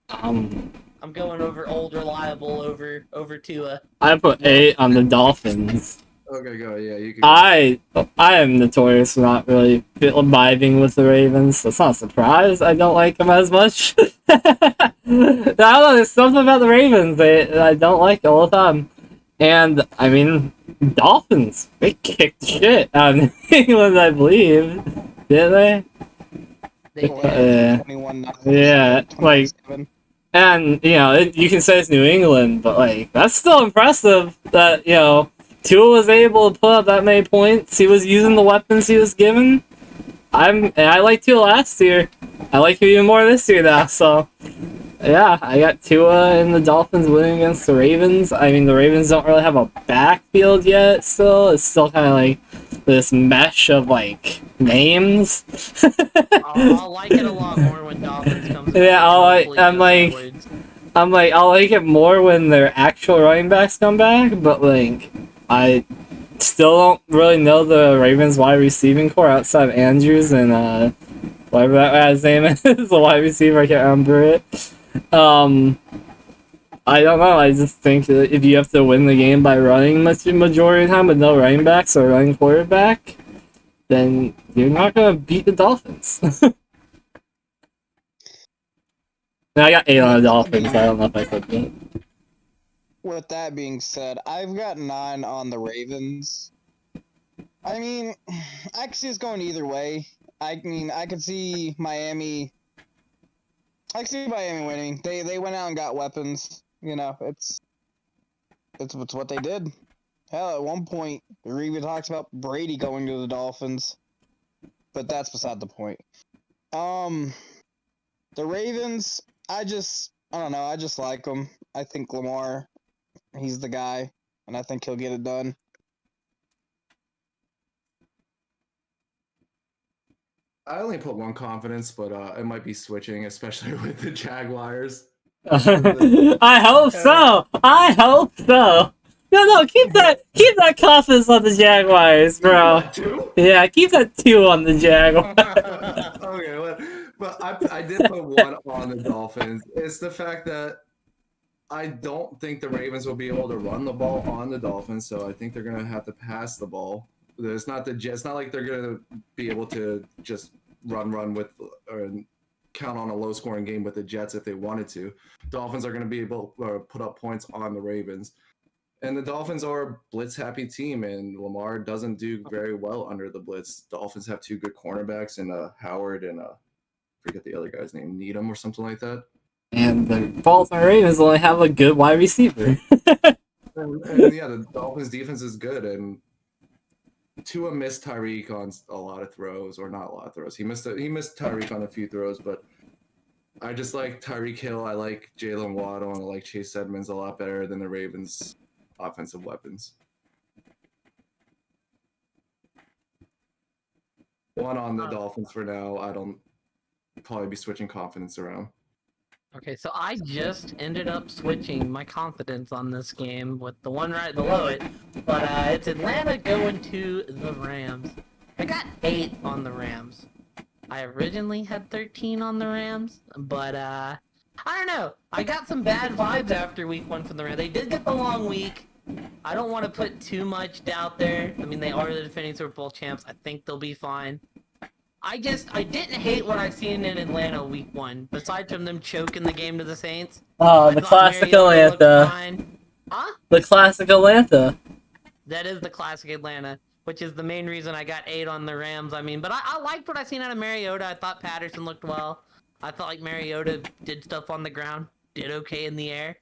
I'm going over old reliable over Tua. I put 8 on the Dolphins. Okay, go. Yeah, you can. I am notorious for not really vibing with the Ravens, so it's not a surprise I don't like them as much. I don't know, there's something about the Ravens that I don't like all the time. And, I mean, Dolphins, they kicked shit out of New England, I believe. Did they? They won 21-0. Yeah, like, and, you know, you can say it's New England, but, like, that's still impressive that, you know, Tua was able to put up that many points. He was using the weapons he was given. I liked Tua last year. I like him even more this year now, so yeah, I got Tua and the Dolphins winning against the Ravens. I mean, the Ravens don't really have a backfield yet, still. It's still kind of like this mesh of, like, names. I'll like it a lot more when Dolphins comes. Yeah, I'm like, I'll like it more when their actual running backs come back, but, like, I still don't really know the Ravens wide receiving core outside of Andrews and whatever that guy's name is, the wide receiver, I can't remember it. I don't know, I just think that if you have to win the game by running majority of the time with no running backs or running quarterback, then you're not going to beat the Dolphins. And I got 8 on the Dolphins, I don't know if I could do it. With that being said, I've got 9 on the Ravens. I mean, I can see it's going either way. I mean, I could see Miami. I can see Miami winning. They went out and got weapons. You know, it's what they did. Hell, at one point, there even talks about Brady going to the Dolphins, but that's beside the point. The Ravens, I don't know. I just like them. I think Lamar, he's the guy, and I think he'll get it done. I only put 1 confidence, but it might be switching, especially with the Jaguars. I hope so. I hope so. No, keep that confidence on the Jaguars, bro. 2? Yeah, keep that 2 on the Jaguars. Okay, but I did put 1 on the Dolphins. It's the fact that I don't think the Ravens will be able to run the ball on the Dolphins, so I think they're gonna have to pass the ball. It's not like they're gonna be able to just run with or count on a low-scoring game with the Jets if they wanted to. Dolphins are gonna be able to put up points on the Ravens, and the Dolphins are a blitz-happy team, and Lamar doesn't do very well under the blitz. Dolphins have 2 good cornerbacks, and Howard and forget the other guy's name, Needham or something like that. And the Baltimore Ravens only have a good wide receiver. and yeah, the Dolphins' defense is good, and Tua missed Tyreek on a lot of throws, or not a lot of throws. He missed Tyreek on a few throws, but I just like Tyreek Hill. I like Jalen Waddle, and I like Chase Edmonds a lot better than the Ravens' offensive weapons. 1 on the Dolphins for now. I don't probably be switching confidence around. Okay, so I just ended up switching my confidence on this game with the one right below it, but it's Atlanta going to the Rams. I got 8 on the Rams. I originally had 13 on the Rams, but I don't know. I got some bad vibes after week 1 from the Rams. They did get the long week. I don't want to put too much doubt there. I mean, they are the defending Super Bowl champs. I think they'll be fine. I didn't hate what I seen in Atlanta week 1, besides from them choking the game to the Saints. Oh, the classic Atlanta. Huh? The classic Atlanta. That is the classic Atlanta, which is the main reason I got 8 on the Rams. I mean, but I liked what I seen out of Mariota. I thought Patterson looked well. I thought like Mariota did stuff on the ground, did okay in the air.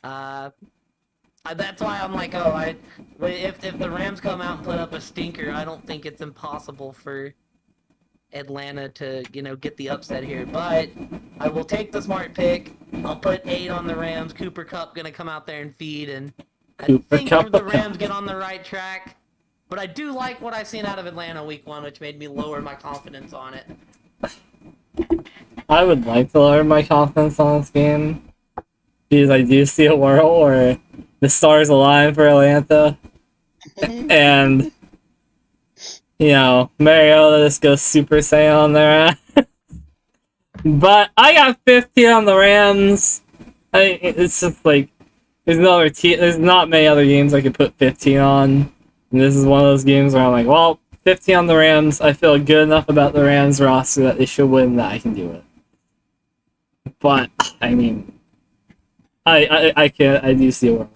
That's why I'm like, if the Rams come out and put up a stinker, I don't think it's impossible for Atlanta to, get the upset here. But I will take the smart pick. I'll put 8 on the Rams. Cooper Kupp gonna come out there and feed, and I think the Rams get on the right track. But I do like what I've seen out of Atlanta week 1, which made me lower my confidence on it. I would like to lower my confidence on this game because I do see a world where the stars align for Atlanta, and Mariota just goes Super Saiyan on their ass. But I got 15 on the Rams. It's just like there's not many other games I could put 15 on. And this is one of those games where I'm like, well, 15 on the Rams. I feel good enough about the Rams roster that they should win that I can do it. But I mean, I do see where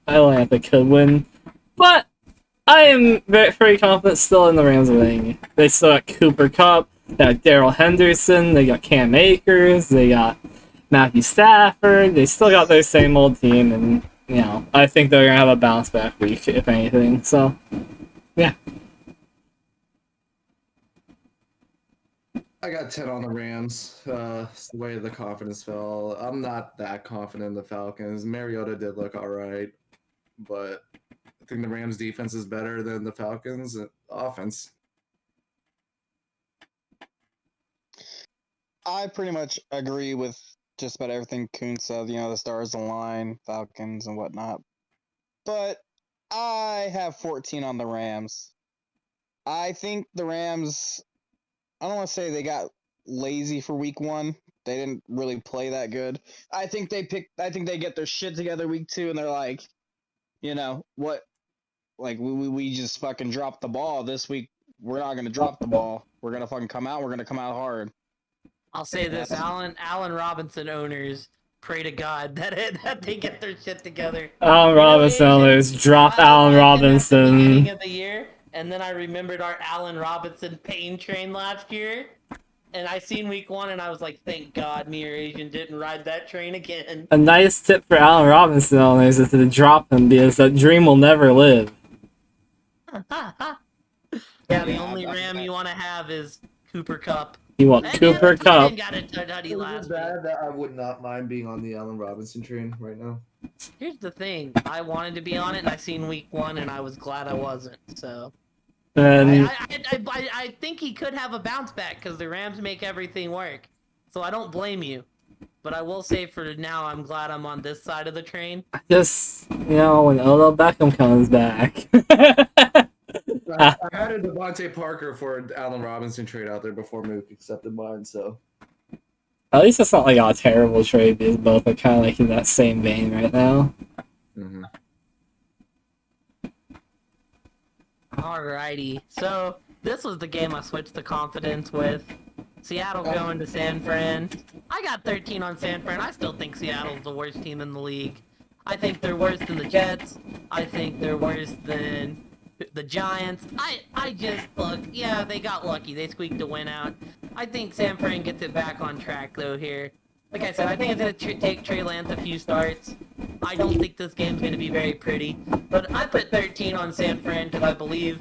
Atlanta could win, but I am very confident still in the Rams winning. They still got Cooper Kupp, they got Darrell Henderson, they got Cam Akers, they got Matthew Stafford. They still got their same old team, and I think they're gonna have a bounce back week if anything. So, yeah. I got 10 on the Rams. It's the way the confidence fell. I'm not that confident in the Falcons. Mariota did look all right, but I think the Rams defense is better than the Falcons offense. I pretty much agree with just about everything Kuhn said. The stars align, Falcons and whatnot. But I have 14 on the Rams. I think the Rams, I don't want to say they got lazy for week 1. They didn't really play that good. I think they get their shit together week 2, and they're like, what? Like we just fucking dropped the ball this week. We're not gonna drop the ball. We're gonna fucking come out. We're gonna come out hard. I'll say this: Allen Robinson owners pray to God that they get their shit together. Allen Robinson owners drop Allen Robinson. At the beginning of the year, and then I remembered our Allen Robinson pain train last year, and I seen week 1, and I was like, thank God me or Asian didn't ride that train again. A nice tip for Allen Robinson owners is to drop him because that dream will never live. Yeah, the only Ram you want to have is Cooper Kupp. You want Cooper Kupp. Got a tutty last week. Bad that I would not mind being on the Allen Robinson train right now. Here's the thing: I wanted to be on it, and I seen week 1, and I was glad I wasn't. So, And I think he could have a bounce back because the Rams make everything work. So I don't blame you, but I will say for now, I'm glad I'm on this side of the train. just when Odell Beckham comes back. I had a Devontae Parker for an Allen Robinson trade out there before Mook accepted mine, so. At least it's not like a terrible trade because both are kind of like in that same vein right now. Mm-hmm. Alrighty, so this was the game I switched the confidence with. Seattle going to San Fran. I got 13 on San Fran. I still think Seattle's the worst team in the league. I think they're worse than the Jets. I think they're worse than the Giants. I just, look, yeah, they got lucky. They squeaked a win out. I think San Fran gets it back on track, though, here. Like I said, I think it's going to take Trey Lance a few starts. I don't think this game's going to be very pretty. But I put 13 on San Fran because I believe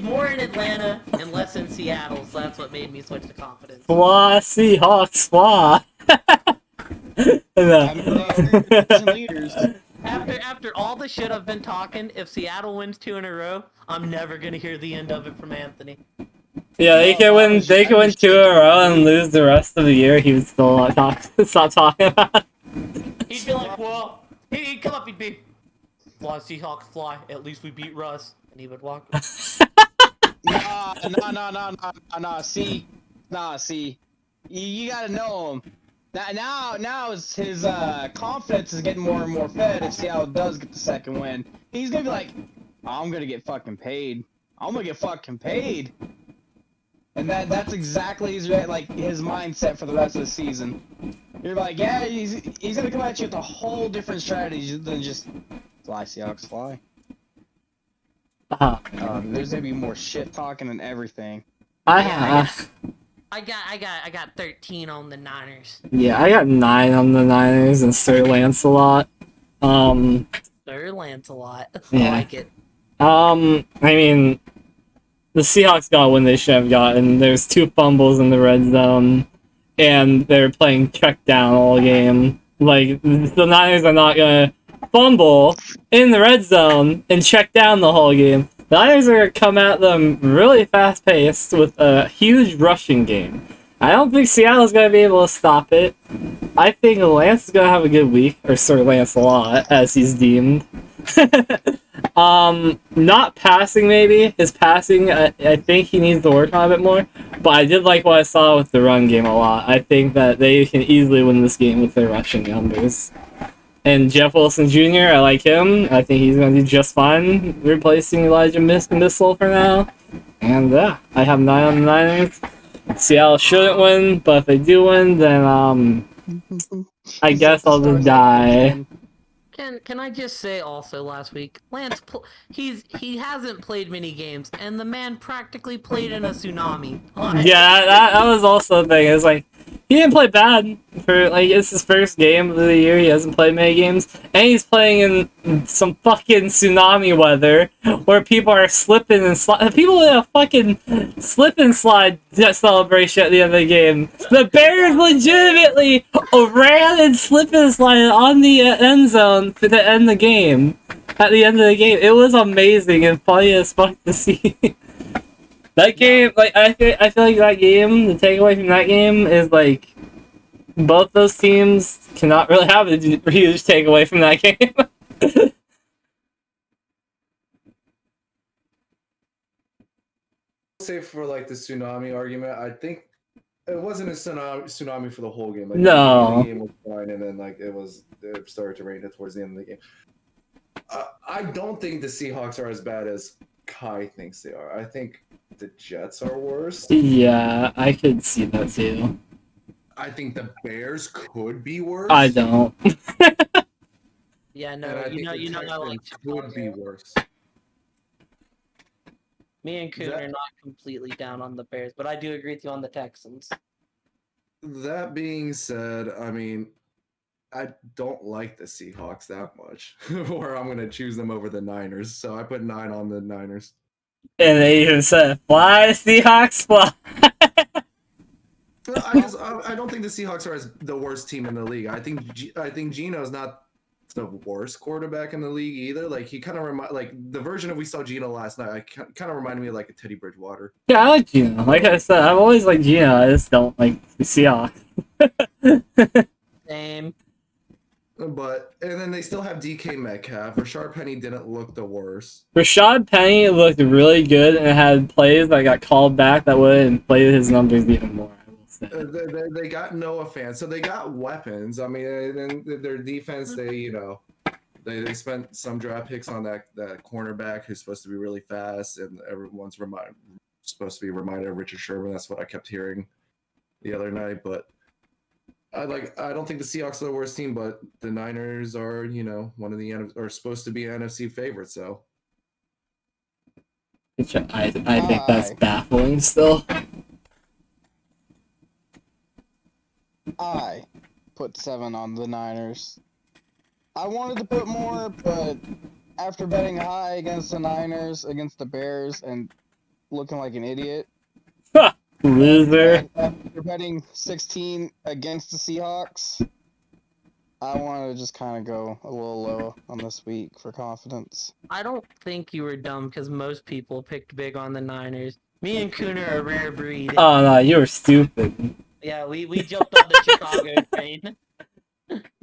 more in Atlanta and less in Seattle. So that's what made me switch to confidence. Fly, Seahawks, fly! Leaders. After all the shit I've been talking, if Seattle wins 2 in a row, I'm never gonna hear the end of it from Anthony. Yeah, they can win 2 in a row and lose the rest of the year. He would still not stop talking about it. He'd be like, well, he'd come up, he'd be, fly, Seahawks, fly. At least we beat Russ. And he would walk. No. See, you gotta know him. Now his confidence is getting more and more fed if Seattle does get the second win. He's gonna be like, I'm gonna get fucking paid. I'm gonna get fucking paid. And that's exactly his mindset for the rest of the season. You're like, yeah, he's gonna come at you with a whole different strategy than just fly, Seahawks, fly. There's gonna be more shit talking and everything. I got 13 on the Niners. Yeah, I got 9 on the Niners and Sir Lancelot. Sir Lancelot. Yeah. I like it. I mean, the Seahawks got when they should have gotten. There's 2 fumbles in the red zone, and they're playing check down all game. Like, the Niners are not gonna fumble in the red zone and check down the whole game. The Niners are going to come at them really fast paced with a huge rushing game. I don't think Seattle's going to be able to stop it. I think Lance is going to have a good week, or Sir Lance a lot, as he's deemed. Not passing maybe. His passing, I think he needs to work on a bit more. But I did like what I saw with the run game a lot. I think that they can easily win this game with their rushing numbers. And Jeff Wilson Jr., I like him. I think he's going to do just fine replacing Elijah Missile for now. And I have 9 on the Niners. Seattle shouldn't win, but if they do win, then I guess I'll just die. Can I just say also last week, Lance he hasn't played many games, and the man practically played in a tsunami. Yeah, that was also the thing. It's like he didn't play bad for it's his first game of the year. He hasn't played many games, and he's playing in some fucking tsunami weather where people are slipping and slide. People in a fucking slip and slide celebration at the end of the game. The Bears legitimately ran and slip and slide on the end zone to end the game. At the end of the game, it was amazing and funny as fuck to see. That game, I feel like that game, the takeaway from that game is like both those teams cannot really have a huge takeaway from that game. Say for like the tsunami argument, I think it wasn't a tsunami for the whole game. Like, No. the game was fine, and then it started to rain towards the end of the game. I don't think the Seahawks are as bad as Kai thinks they are. I think the Jets are worse. Yeah, I could see that too. I think the Bears could be worse. I don't. Yeah, no, And I you know, I like could be worse. Me and Coon are not completely down on the Bears, but I do agree with you on the Texans. That being said, I mean, I don't like the Seahawks that much, or I'm going to choose them over the Niners. So I put 9 on the Niners. And they even said, "Fly, Seahawks, fly." I don't think the Seahawks are the worst team in the league. I think Gino's not the worst quarterback in the league either. Like he kind of the version of we saw Gino last night. Kind of reminded me of like a Teddy Bridgewater. Yeah, I like Gino. Like I said, I've always liked Gino. I just don't like the Seahawks. Same. But and then they still have DK Metcalf. Rashard Penny didn't look the worst. Rashad Penny looked really good and had plays that got called back that would inflate his numbers even more. I will say. They got Noah Fant, so they got weapons. I mean, and their defense, they spent some draft picks on that cornerback who's supposed to be really fast, and everyone's supposed to be reminded of Richard Sherman. That's what I kept hearing the other night, but. I don't think the Seahawks are the worst team, but the Niners are, one of are supposed to be an NFC favorite, so. I think that's baffling still. I put 7 on the Niners. I wanted to put more, but after betting high against the Niners, against the Bears, and looking like an idiot. Loser. After betting 16 against the Seahawks, I wanted to just kind of go a little low on this week for confidence. I don't think you were dumb because most people picked big on the Niners. Me and Coon are a rare breed. Oh no, you were stupid. Yeah, we jumped on the Chicago train.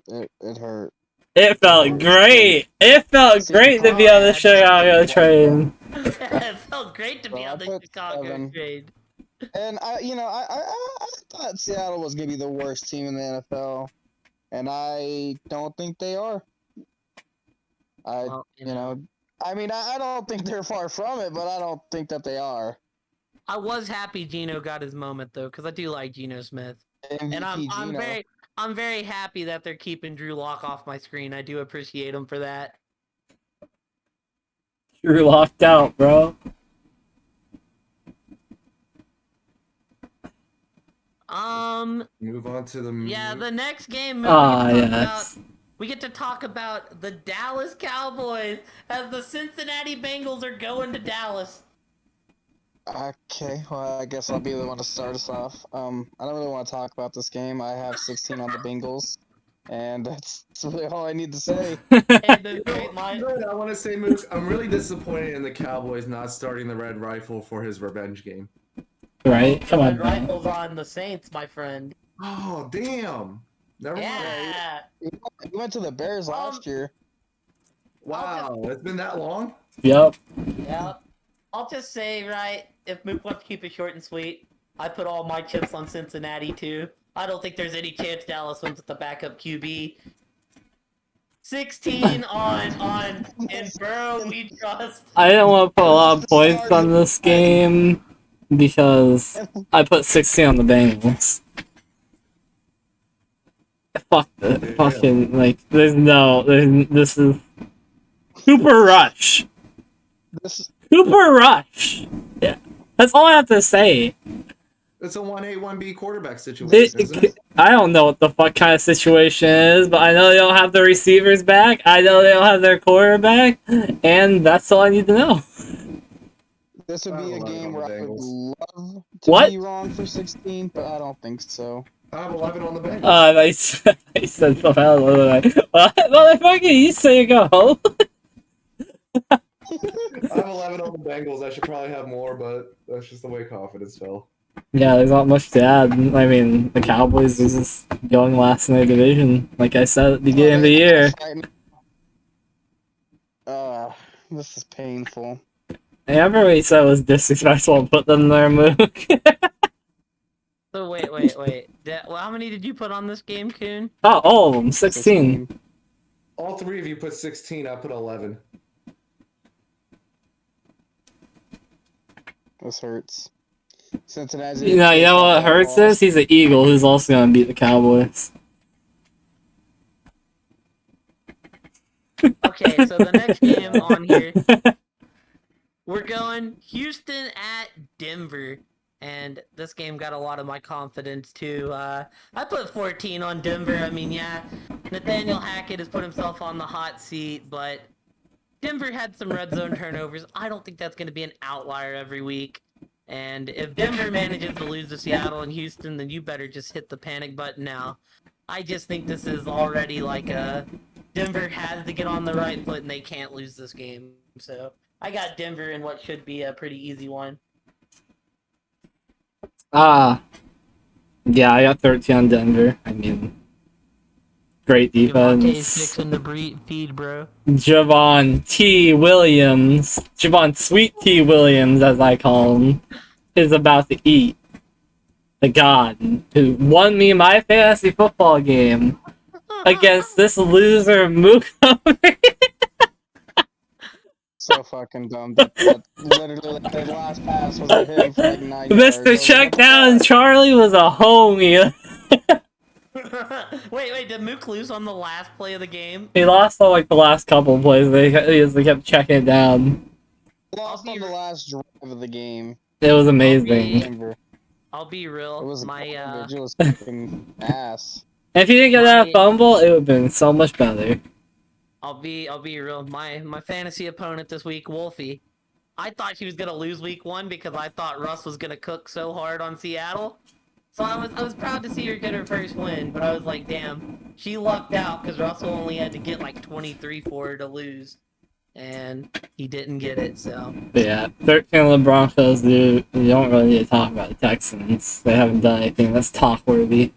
It hurt. It felt great. It felt great to be on the Chicago train. It felt great to be on the Chicago train. And I thought Seattle was gonna be the worst team in the NFL, and I don't think they are. I don't think they're far from it, but I don't think that they are. I was happy Gino got his moment though, because I do like Geno Smith, MVP and I'm very happy that they're keeping Drew Lock off my screen. I do appreciate him for that. You're locked out, bro. Move on to the the next game. We get to talk about the Dallas Cowboys as the Cincinnati Bengals are going to Dallas. Okay, well, I guess I'll be the one to start us off. I don't really want to talk about this game. I have 16 on the Bengals. And that's really all I need to say. And the great my Good, I want to say, Mook, I'm really disappointed in the Cowboys not starting the Red Rifle for his revenge game. Right? Come Red on. Rifles on the Saints, my friend. Oh, damn. Never mind. Yeah. He went to the Bears last year. Wow, it's been that long? Yep. Yep. I'll just say, right, if Mook wants to keep it short and sweet, I put all my chips on Cincinnati too. I don't think there's any chance Dallas wins with the backup QB. 16 on in Burrow we trust. I didn't want to put a lot of points on this game because I put 16 on the Bengals. Fuck the fucking, like, this is Cooper Rush. Cooper Rush. Yeah, that's all I have to say. It's a 1A, 1B quarterback situation, isn't it? I don't know what the fuck kind of situation it is, but I know they don't have the receivers back. I know they don't have their quarterback, and that's all I need to know. This would be a game where I would love to be wrong for 16, but I don't think so. I have 11 on the Bengals. I said something else. What? Motherfucker, you say go. I have 11 on the Bengals. I should probably have more, but that's just the way confidence fell. Yeah, there's not much to add. I mean, the Cowboys is just going last in their division, like I said at the beginning of the year. This is painful. I remember what he said was disrespectful and put them there, Mook. So wait. Well, how many did you put on this game, Coon? Oh, all of them, 16. All three of you put 16, I put 11. This hurts. Cincinnati. You know what hurts is? He's an Eagle who's also going to beat the Cowboys. Okay, so the next game on here, we're going Houston at Denver. And this game got a lot of my confidence, too. I put 14 on Denver. I mean, yeah, Nathaniel Hackett has put himself on the hot seat, but Denver had some red zone turnovers. I don't think that's going to be an outlier every week. And if Denver manages to lose to Seattle and Houston, then you better just hit the panic button now. I just think this is already like Denver has to get on the right foot and they can't lose this game. So I got Denver in what should be a pretty easy one. Yeah, I got 13 on Denver. I mean, great defense. Javonte's fixing the feed, bro. Javon Sweet T. Williams, as I call him, is about to eat. The god who won me my fantasy football game against this loser Mook. So fucking dumb. Literally, the last pass was a hit for like 9 yards. Mr. Check Down Charlie was a homie. wait, did Mook lose on the last play of the game? He lost on like the last couple of plays. They kept checking it down. Lost on the last drive of the game. It was amazing. I'll be real. It was my it was fucking ass. And if he didn't get that fumble, it would have been so much better. I'll be real. My fantasy opponent this week, Wolfie. I thought she was gonna lose week 1 because I thought Russ was gonna cook so hard on Seattle. So I was proud to see her get her first win, but I was like, damn, she lucked out because Russell only had to get like 23 for her to lose, and he didn't get it. So But yeah, 13 on the Broncos. Dude, you don't really need to talk about the Texans. They haven't done anything that's talk worthy.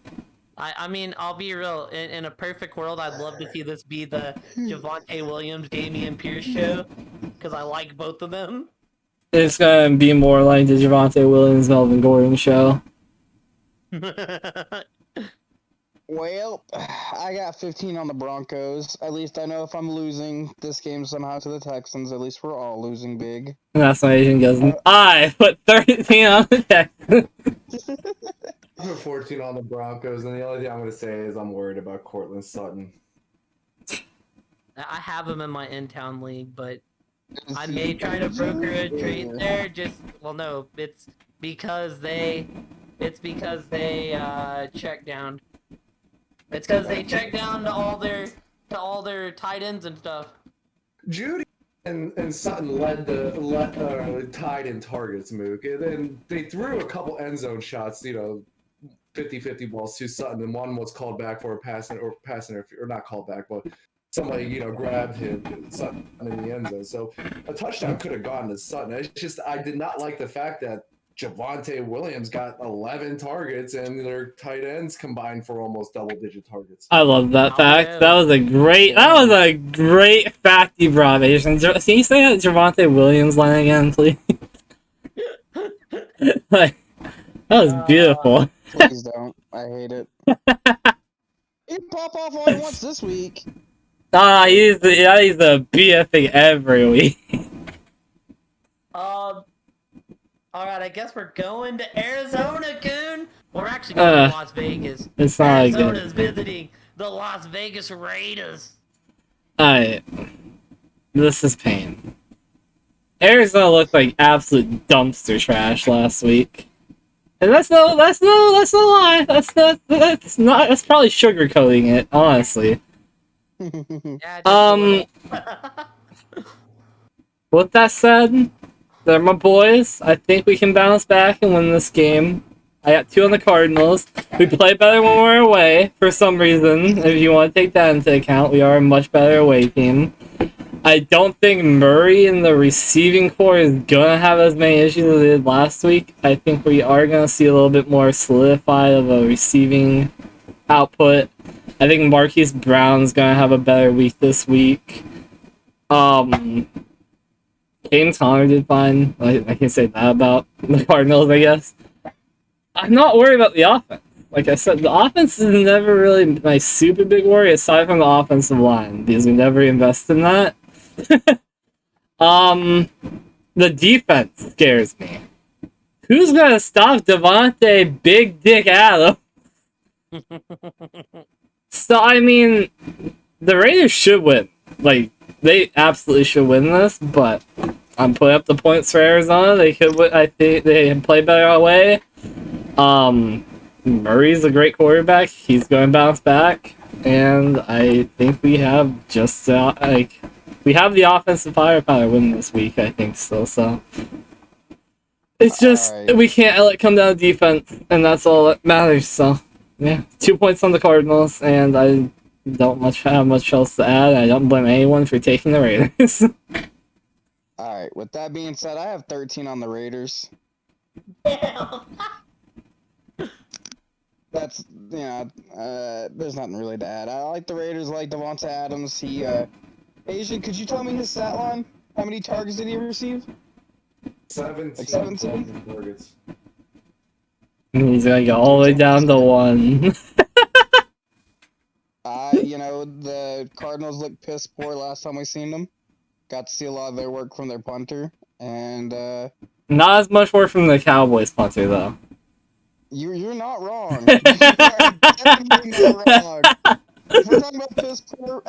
I mean, I'll be real. In a perfect world, I'd love to see this be the Javonte Williams, Dameon Pierce show, because I like both of them. It's gonna be more like the Javonte Williams, Melvin Gordon show. Well, I got 15 on the Broncos. At least I know if I'm losing this game somehow to the Texans, at least we're all losing big. And that's not even because I put 13 on the Texans. I put 14 on the Broncos, and the only thing I'm going to say is I'm worried about Cortland Sutton. I have him in my in-town league, but I may try to broker a trade there. No, it's because they check down. It's because they check down to all their tight ends and stuff. Judy and Sutton led tied in targets, Mook, and then they threw a couple end zone shots, 50-50 balls to Sutton, and one was called back for a pass or not called back, but somebody grabbed him Sutton in the end zone. So a touchdown could have gone to Sutton. It's just I did not like the fact that Javonte Williams got 11 targets and their tight ends combined for almost double-digit targets. I love that fact. That was a great fact you brought, Asian. Can you say that Javonte Williams line again, please? Like, that was beautiful. Please don't. I hate it. He can pop off all he wants this week. He's the BFing every week. Alright, I guess we're going to Arizona, Goon. We're actually going to Las Vegas. It's not Arizona's good. visiting the Las Vegas Raiders. Alright. This is pain. Arizona looked like absolute dumpster trash last week. And that's no lie. That's probably sugarcoating it, honestly. Yeah, With that said, they're my boys. I think we can bounce back and win this game. I got 2 on the Cardinals. We play better when we're away, for some reason. If you want to take that into account, we are a much better away team. I don't think Murray in the receiving core is going to have as many issues as they did last week. I think we are going to see a little bit more solidified of a receiving output. I think Marquise Brown's going to have a better week this week. James Conner did fine. I can say that about the Cardinals, I guess. I'm not worried about the offense. Like I said, the offense is never really my super big worry, aside from the offensive line, because we never invest in that. The defense scares me. Who's gonna stop Devontae Big Dick Adams? So, I mean, the Raiders should win. Like, they absolutely should win this, but I'm putting up the points for Arizona. They could win. I think they can play better away. Murray's a great quarterback. He's going to bounce back, and I think we have we have the offensive firepower to win this week. I think still. So it's just we can't let it come down to defense, and that's all that matters. So yeah, 2 points on the Cardinals, and I don't have much else to add. I don't blame anyone for taking the Raiders. All right. With that being said, I have 13 on the Raiders. That's there's nothing really to add. I like the Raiders. I like Devonta Adams. Asian, could you tell me his stat line? How many targets did he receive? 17. Like 17? Targets. He's gonna go all the way down to 1. The Cardinals looked piss poor last time we seen them. Got to see a lot of their work from their punter, and Not as much work from the Cowboys punter though. You're not wrong. You are definitely not wrong. If we're talking about piss poor,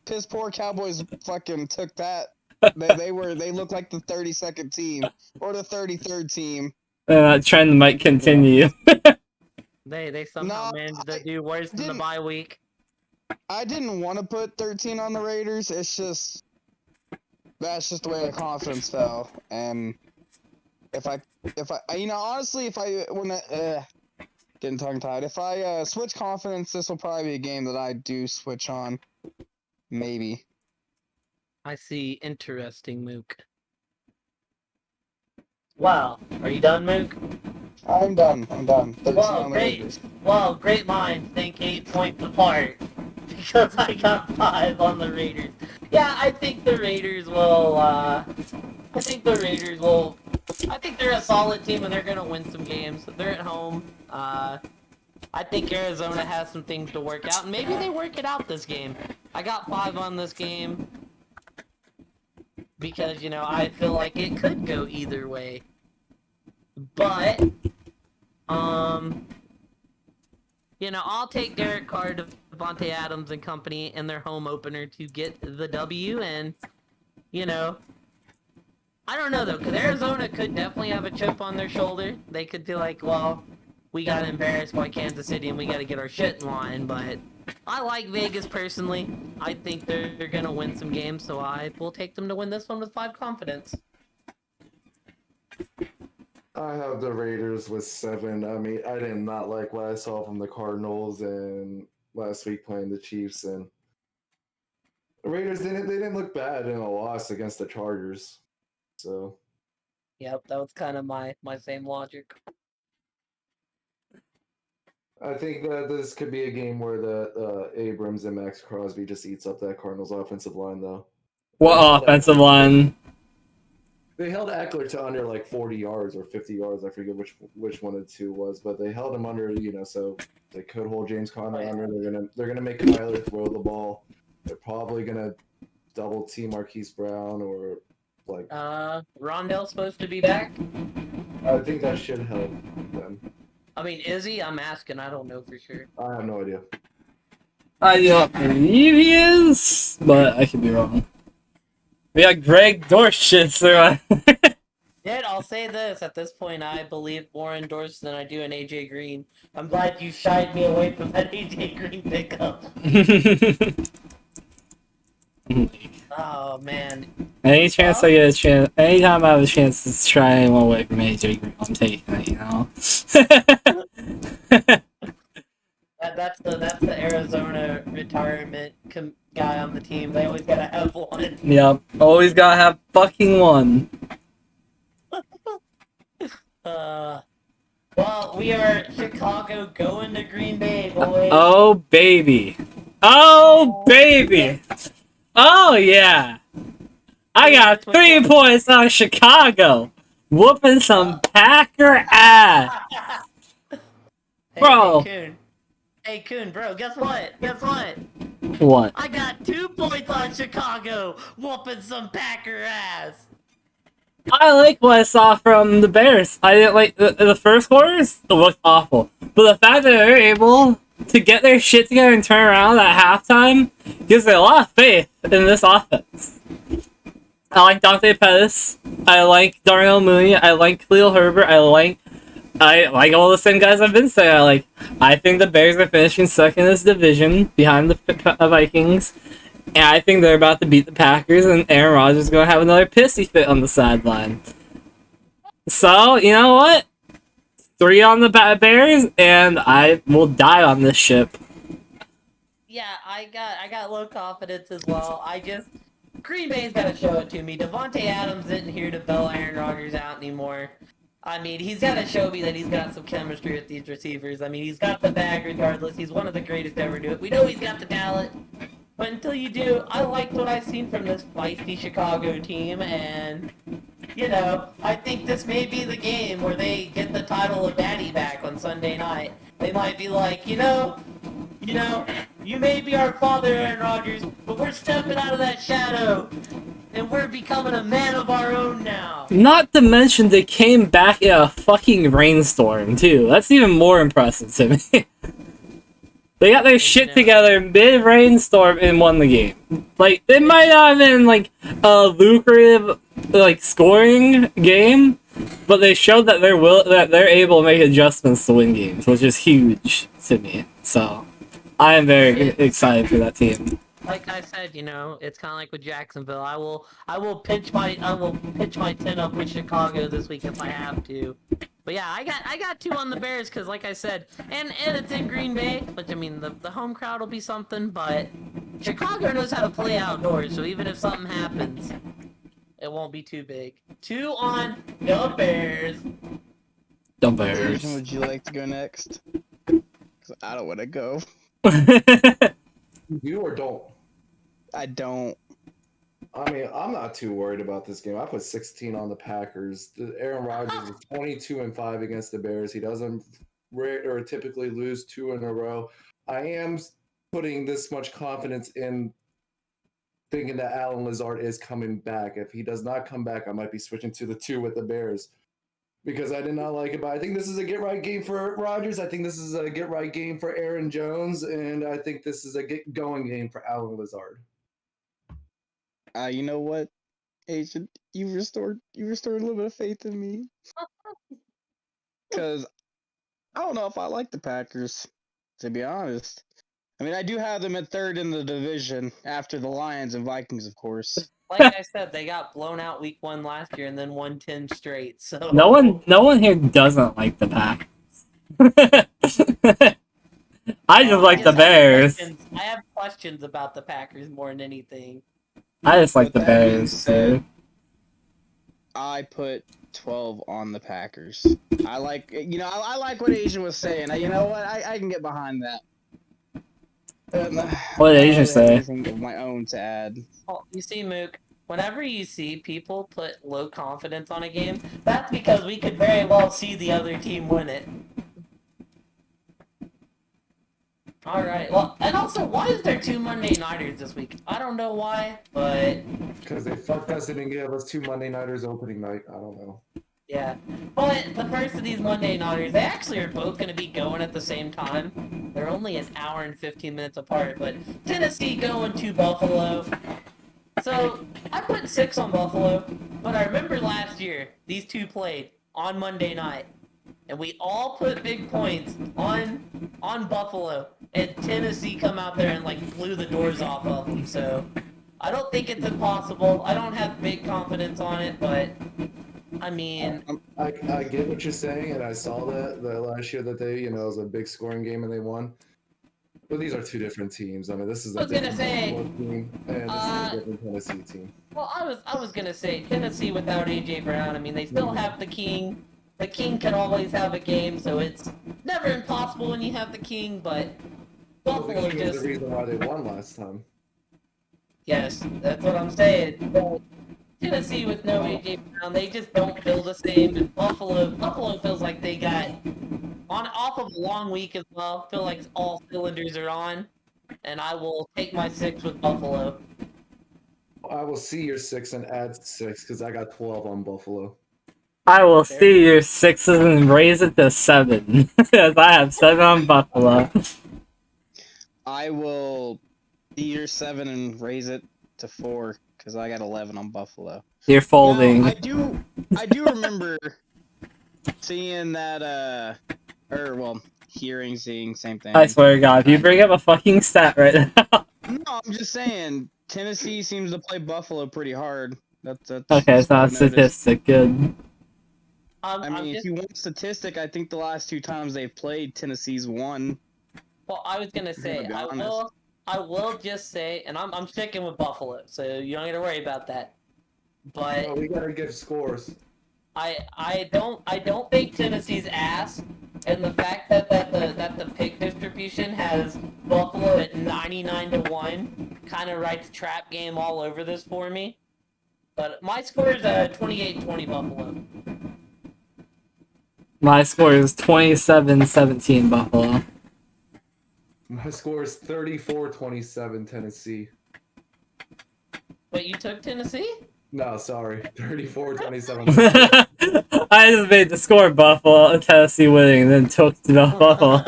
piss poor Cowboys fucking took that. They look like the 32nd team or the 33rd team. That trend might continue. They somehow managed to do worse than the bye week. I didn't want to put 13 on the Raiders. It's just that's just the way the confidence fell. And if I honestly, getting tongue tied. If I switch confidence, this will probably be a game that I do switch on. Maybe. I see. Interesting, Mook. Well, are you done, Mook? I'm done. 13 Well, on the Raiders. Well, great minds think 8 points apart. Because I got 5 on the Raiders. Yeah, I think the Raiders will, I think they're a solid team and they're gonna win some games. They're at home. I think Arizona has some things to work out, and maybe they work it out this game. I got 5 on this game. Because, I feel like it could go either way. But, I'll take Derek Carr, Devontae Adams, and company in their home opener to get the W, and, I don't know, though, because Arizona could definitely have a chip on their shoulder. They could be like, well, we got embarrassed by Kansas City, and we got to get our shit in line, but I like Vegas, personally. I think they're going to win some games, so I will take them to win this one with 5 confidence. I have the Raiders with 7. I mean, I did not like what I saw from the Cardinals and last week playing the Chiefs, and the Raiders they didn't look bad in a loss against the Chargers. So Yep, that was kind of my same logic. I think that this could be a game where the Abrams and Max Crosby just eats up that Cardinals offensive line, though. What offensive line? They held Eckler to under like 40 yards or 50 yards. I forget which one of the two was, but they held him under. So they could hold James Conner under. They're gonna make Kyler throw the ball. They're probably gonna double team Marquise Brown or like. Rondell's supposed to be back. I think that should help them. I mean, is he? I'm asking. I don't know for sure. I have no idea. I don't believe he is, but I could be wrong. We got Greg Dortch there. Yet, I'll say this, at this point, I believe more in Dortch than I do in AJ Green. I'm glad you shied me away from that AJ Green pickup. Oh, man. Any chance I get a chance, anytime I have a chance to try anyone away from AJ Green, I'm taking it, you know? That's the Arizona retirement guy on the team. They always gotta have one. Yep, always gotta have fucking one. Well, we are Chicago going to Green Bay, boys. Oh, baby. Oh, baby. Oh, yeah. I got 3 points on Chicago. Whooping some Packer ass. Bro. Hey, Coon, bro, guess what? Guess what? What? I got 2 points on Chicago, whooping some Packer ass. I like what I saw from the Bears. I didn't like the first quarters. It looked awful, but the fact that they're able to get their shit together and turn around at halftime gives me a lot of faith in this offense. I like Dante Pettis. I like Darnell Mooney. I like Khalil Herbert. I like all the same guys I've been saying. I think the Bears are finishing second in this division behind the Vikings. And I think they're about to beat the Packers, and Aaron Rodgers is going to have another pissy fit on the sideline. So, you know what? 3 on the Bears, and I will die on this ship. Yeah, I got low confidence as well. Green Bay's got to show it to me. Devontae Adams isn't here to bail Aaron Rodgers out anymore. I mean, he's got to show me that he's got some chemistry with these receivers. I mean, he's got the bag regardless. He's one of the greatest to ever do it. We know he's got the talent. But until you do, I liked what I've seen from this feisty Chicago team, and, I think this may be the game where they get the title of Daddy back on Sunday night. They might be like, you may be our father, Aaron Rodgers, but we're stepping out of that shadow, and we're becoming a man of our own now. Not to mention they came back in a fucking rainstorm, too. That's even more impressive to me. They got their shit together mid-rainstorm and won the game. It might not have been, a lucrative, scoring game, but they showed that they're able to make adjustments to win games, which is huge to me. So, I am very excited for that team. Like I said, it's kind of like with Jacksonville. I will pitch my tent up with Chicago this week if I have to. But yeah, I got 2 on the Bears because, like I said, and it's in Green Bay, which I mean the home crowd will be something, but Chicago knows how to play outdoors, so even if something happens, it won't be too big. 2 on the Bears. The What Bears. division would you like to go next? 'Cause I don't want to go. You or don't? I don't. I mean, I'm not too worried about this game. I put 16 on the Packers. Aaron Rodgers is 22-5 against the Bears. He doesn't or typically lose 2 in a row. I am putting this much confidence in thinking that Alan Lazard is coming back. If he does not come back, I might be switching to the 2 with the Bears because I did not like it. But I think this is a get-right game for Rodgers. I think this is a get-right game for Aaron Jones. And I think this is a get-going game for Alan Lazard. You know what, Agent? You restored a little bit of faith in me. Because I don't know if I like the Packers, to be honest. I mean, I do have them at 3rd in the division after the Lions and Vikings, of course. like I said, they got blown out week 1 last year and then won 10 straight. So No one here doesn't like the Pack. I just like the Bears. I have questions about the Packers more than anything. I just like With the that being Bears. said, Too. I put 12 on the Packers. I like, I like what Asian was saying. You know what? I can get behind that. What did I don't Asian really have say? anything of my own to add. Well, you see, Mook, whenever you see people put low confidence on a game, that's because we could very well see the other team win it. Alright, well, and also, why is there 2 Monday Nighters this week? I don't know why, but Because they fucked us and didn't give us 2 Monday Nighters opening night. I don't know. yeah. But the first of these Monday Nighters, they actually are both going to be going at the same time. They're only an hour and 15 minutes apart, but Tennessee going to Buffalo. So, I put 6 on Buffalo, but I remember last year, these two played on Monday night, and we all put big points on Buffalo, and Tennessee come out there and, like, blew the doors off of them, so I don't think it's impossible. I don't have big confidence on it, but, I mean... I get what you're saying, and I saw that the last year that they, it was a big scoring game and they won. But these are 2 different teams. I mean, this is a different Buffalo team, and this is a different Tennessee team. Well, I was gonna say Tennessee without AJ Brown. I mean, they still have the King. The King can always have a game, so it's never impossible when you have the King. But Buffalo Well, the just the reason why they won last time. yes, that's what I'm saying. But Tennessee with no AJ Brown, they just don't feel the same. And Buffalo feels like they got off of a long week as well. Feel like all cylinders are on, and I will take my 6 with Buffalo. I will see your 6 and add 6 because I got 12 on Buffalo. I will see your 6s and raise it to 7. Because I have 7 on Buffalo. I will see your 7 and raise it to 4 because I got 11 on Buffalo. You're folding. Now, I do remember seeing that, seeing, same thing. I swear to God, if you bring up a fucking stat right now. No, I'm just saying, Tennessee seems to play Buffalo pretty hard. That's Okay, it's not a what I've noticed. statistic. Good. I mean, if you want statistic, I think the last 2 times they've played, Tennessee's won. Well, I was gonna say, be I will just say, and I'm sticking with Buffalo, so you don't got to worry about that. But Oh, we gotta give scores. I don't think Tennessee's ass, and the fact that the pick distribution has Buffalo at 99-1 kind of writes trap game all over this for me. But my score is 28-20 Buffalo. My score is 27-17 Buffalo. My score is 34-27 Tennessee. Wait, you took Tennessee? No, sorry. 34-27. I just made the score Buffalo, Tennessee winning, and then took the Buffalo.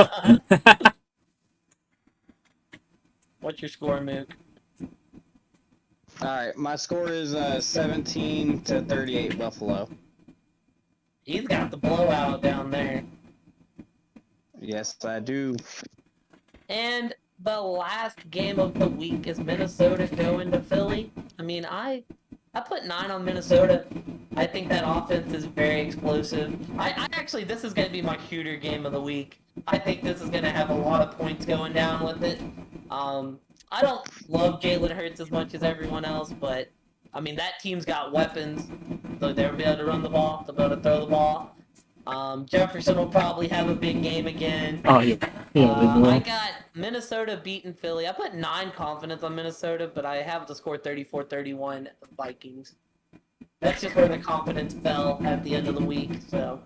What's your score, Mook? Alright, my score is 17-38 Buffalo. He's got the blowout down there. Yes, I do. And the last game of the week is Minnesota going to Philly. I mean, I put 9 on Minnesota. I think that offense is very explosive. I actually, this is going to be my shooter game of the week. I think this is going to have a lot of points going down with it. I don't love Jalen Hurts as much as everyone else, but, I mean, that team's got weapons. So they'll be able to run the ball, they'll be able to throw the ball. Jefferson will probably have a big game again. Oh, yeah. I got Minnesota beating Philly. I put 9 confidence on Minnesota, but I have the score 34-31 Vikings. That's just where the confidence fell at the end of the week, so.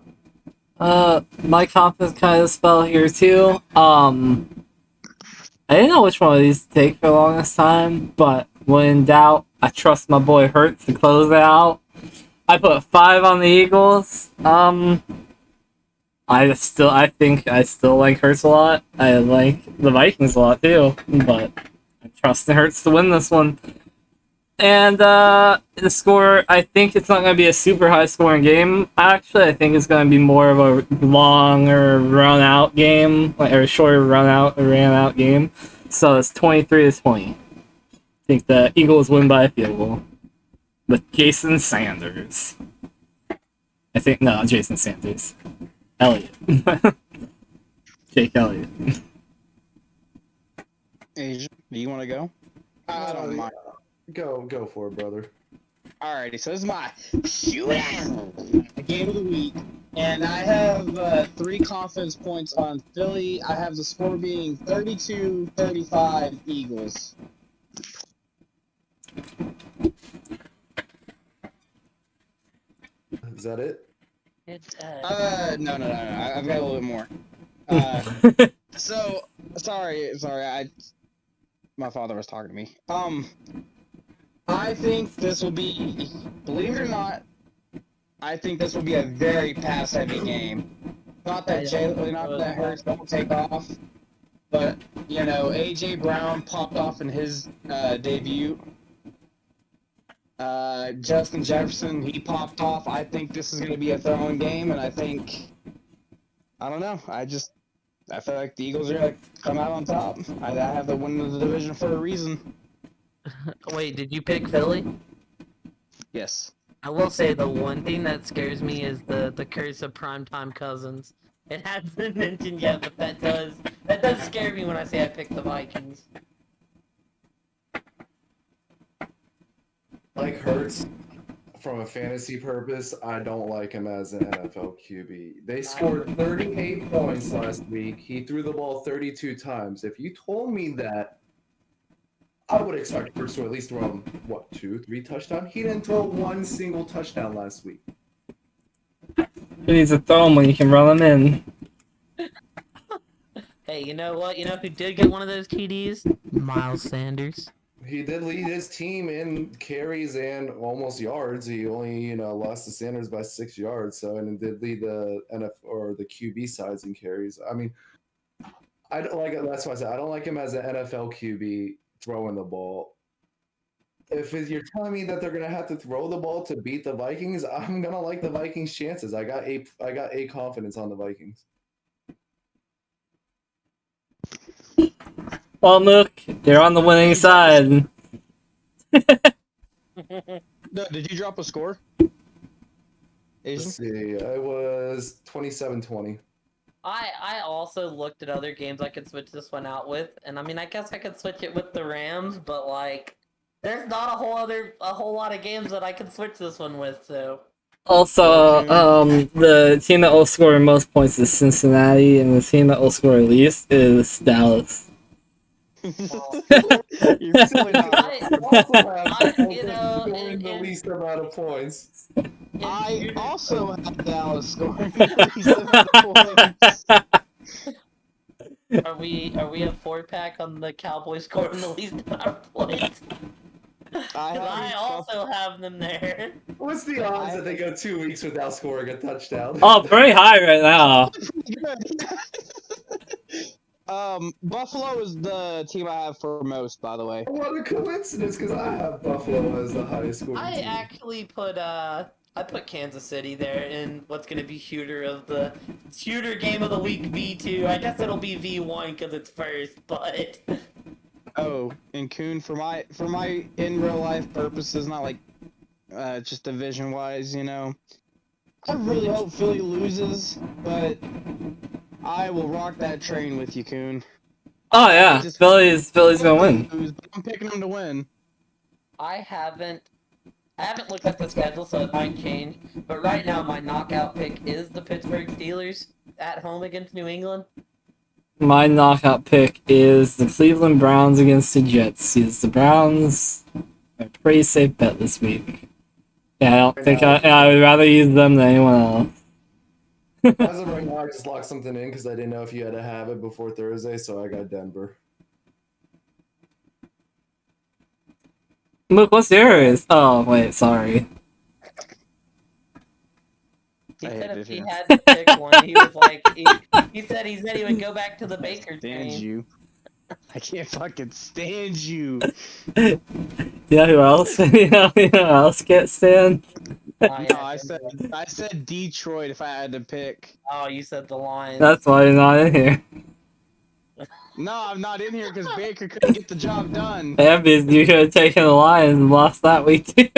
My confidence kind of fell here too. I didn't know which one of these to take for the longest time, but when in doubt, I trust my boy Hurts to close it out. I put 5 on the Eagles. I think I still like Hurts a lot. I like the Vikings a lot too, but I trust the Hurts to win this one. And the score, I think it's not going to be a super high scoring game. Actually, I think it's going to be more of a longer run out game, or a shorter ran out game. So it's 23-20. I think the Eagles win by a field goal. with Jason Sanders. I think no, Jason Sanders. Elliott. Jake Elliott. Asian, do you want to go? I don't mind. Go for it, brother. Alrighty, so this is my shootout game of the week, and I have 3 confidence points on Philly. I have the score being 32-35 Eagles. Is that it? No, I've got a little bit more. So sorry, my father was talking to me. I think this will be, believe it or not, I think this will be a very pass-heavy game. Not that Hurts don't take off, but you know, AJ Brown popped off in his debut. Justin Jefferson, he popped off. I think this is going to be a throwing game, and I don't know. I feel like the Eagles are going to come out on top. I have the win of the division for a reason. Wait, did you pick Philly? Yes. I will say the one thing that scares me is the curse of primetime cousins. It hasn't been mentioned yet, but that does scare me when I say I pick the Vikings. Like Hurts, from a fantasy purpose, I don't like him as an NFL QB. They scored 38 points last week. He threw the ball 32 times. If you told me that, I would expect Hurts to at least throw him, 2, 3 touchdowns? He didn't throw one single touchdown last week. You need to throw him when you can run him in. Hey, you know what? You know who did get one of those TDs? Miles Sanders. He did lead his team in carries and almost yards. He only, lost to Sanders by 6 yards. So, and did lead the the QB sides in carries. I mean, I don't like it. That's why I said I don't like him as an NFL QB throwing the ball. If you're telling me that they're gonna have to throw the ball to beat the Vikings, I'm gonna like the Vikings' chances. I got a confidence on the Vikings. Well, Mook, you're on the winning side. No, did you drop a score? Asian? Let's see. I was 27-20. I also looked at other games I could switch this one out with, and I mean, I guess I could switch it with the Rams, but like, there's not a whole lot of games that I could switch this one with. So Also, the team that will score most points is Cincinnati, and the team that will score least is Dallas. You're silly now. The least amount of points. I also have Dallas scoring the least amount of points. Are we a 4-pack on the Cowboys scoring the least amount of points? I also have them there. What's the odds that they go 2 weeks without scoring a touchdown? Oh, very high right now. Buffalo is the team I have for most, by the way. What a coincidence, because I have Buffalo as the highest scoring I team. actually put Kansas City there in what's gonna be shooter game of the week V2. I guess it'll be V1 because it's first, but. Oh, and Kuhn, for my in real life purposes, not like just division wise, I really hope Philly loses, but I will rock that train with you, Kuhn. Oh yeah, Philly's gonna win. I'm picking them to win. I haven't looked at the schedule, so it might change. But right now, my knockout pick is the Pittsburgh Steelers at home against New England. My knockout pick is the Cleveland Browns against the Jets. Because the Browns are a pretty safe bet this week. Yeah, I don't think I would rather use them than anyone else. As of right now, I just locked something in because I didn't know if you had to have it before Thursday, so I got Denver. Look, what's yours? Oh, wait, sorry. He said if he had to pick one, he was like, he said he would go back to the Baker Stand train. you. I can't fucking stand you. You know who else? you know who else can't stand? No, I said Detroit if I had to pick. Oh, you said the Lions. That's why you're not in here. No, I'm not in here because Baker couldn't get the job done. Yeah, because you could have taken the Lions and lost that week too.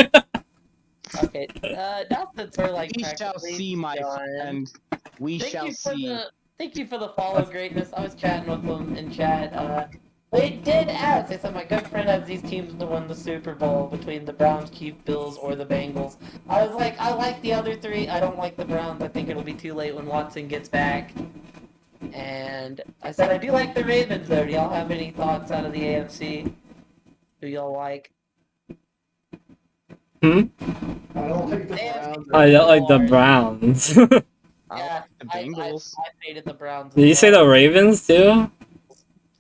Okay, now since we're like We shall practically see, my done. friend. We shall see. Thank you for the follow greatness. I was chatting with them in chat. They did ask. They said my good friend has these teams to win the Super Bowl between the Browns, Chiefs, Bills, or the Bengals. I was like, I like the other three. I don't like the Browns. I think it'll be too late when Watson gets back. And I said I do like the Ravens though. Do y'all have any thoughts out of the AFC? Who y'all like? Hmm? I don't like the AFC Browns. I don't like the Lord. Browns. I Yeah, like the I Bengals. hated the Browns. Did you say the Ravens too?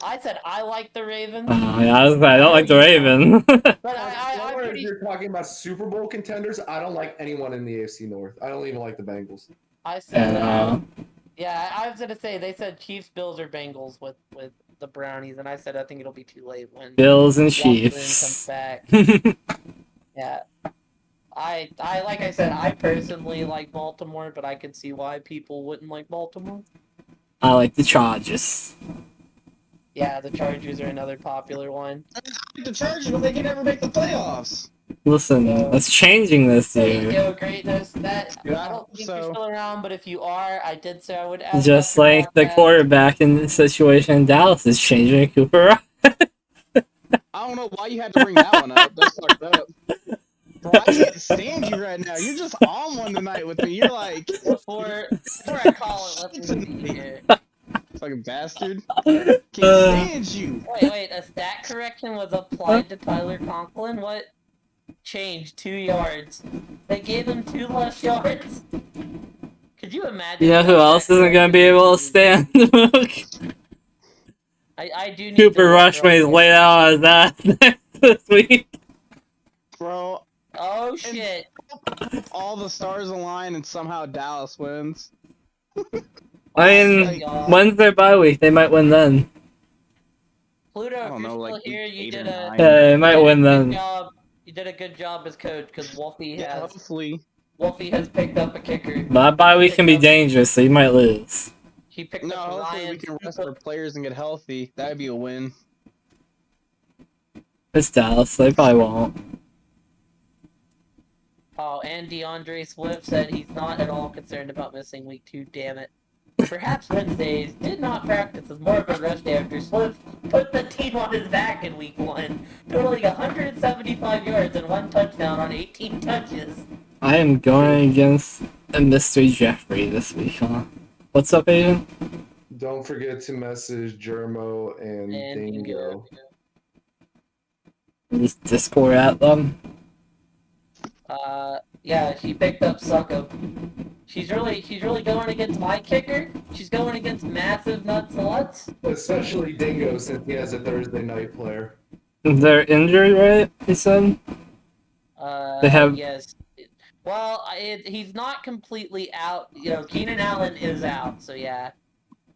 I said I like the Ravens, Oh, yeah, I don't like the Raven. but As I'm far as pretty. you're talking about Super Bowl contenders, I don't like anyone in the AFC North. I don't even like the Bengals. I said, Yeah. yeah, I was gonna say they said Chiefs, Bills, or Bengals with the Brownies, and I said I think it'll be too late when Bills and Watson comes Chiefs. back. Yeah, I like I said, I personally like Baltimore, but I can see why people wouldn't like Baltimore. I like the Chargers. Yeah, the Chargers are another popular one. The Chargers, but they can never make the playoffs. Listen, it's changing this year. Yo, greatness. That Yeah, I don't think you're so- still around, but if you are, I did say I would ask. Just about your like the podcast. quarterback in the situation in Dallas is changing Cooper Rush. I don't know why you had to bring that one up. That's fucked up. Bro, I can't stand you right now. You're just on one tonight with me. You're like, Before I call it, let me see here. fucking bastard. Can't stand you. Wait, a stat correction was applied to Tyler Conklin? What changed 2 yards? They gave him 2 less yards? Could you imagine? Yeah, who else isn't gonna be able to stand the Mook? I do need Cooper to Rush when he's laid out on his ass this week. Bro, Oh shit. all the stars align and somehow Dallas wins. I mean, when's their bye week? They might win then. Pluto, I if don't you're know, still like here, week you 8 did or a 9. Yeah, they might win good then. job. You did a good job as coach because Wolfie Yeah, has hopefully. picked up a kicker. But bye week can be dangerous, so you might lose. He picked No, up hopefully we Ryan. can rest our players and get healthy. That'd be a win. It's Dallas, they probably won't. Oh, and DeAndre Swift said he's not at all concerned about missing week 2. Damn it. Perhaps Wednesdays did not practice as more of a rest day after Swift put the team on his back in week 1, totaling 175 yards and 1 touchdown on 18 touches. I am going against a Mystery Jeffrey this week, huh? What's up, Aiden? Don't forget to message Germo and Dingo. Just Discord at them. Yeah, she picked up Suckup. She's really going against my kicker. She's going against massive nuts sluts. Especially Dingo, since he has a Thursday night player. They're injured, right? You said? They have- Yes. Well, he's not completely out. You know, Keenan Allen is out, so yeah.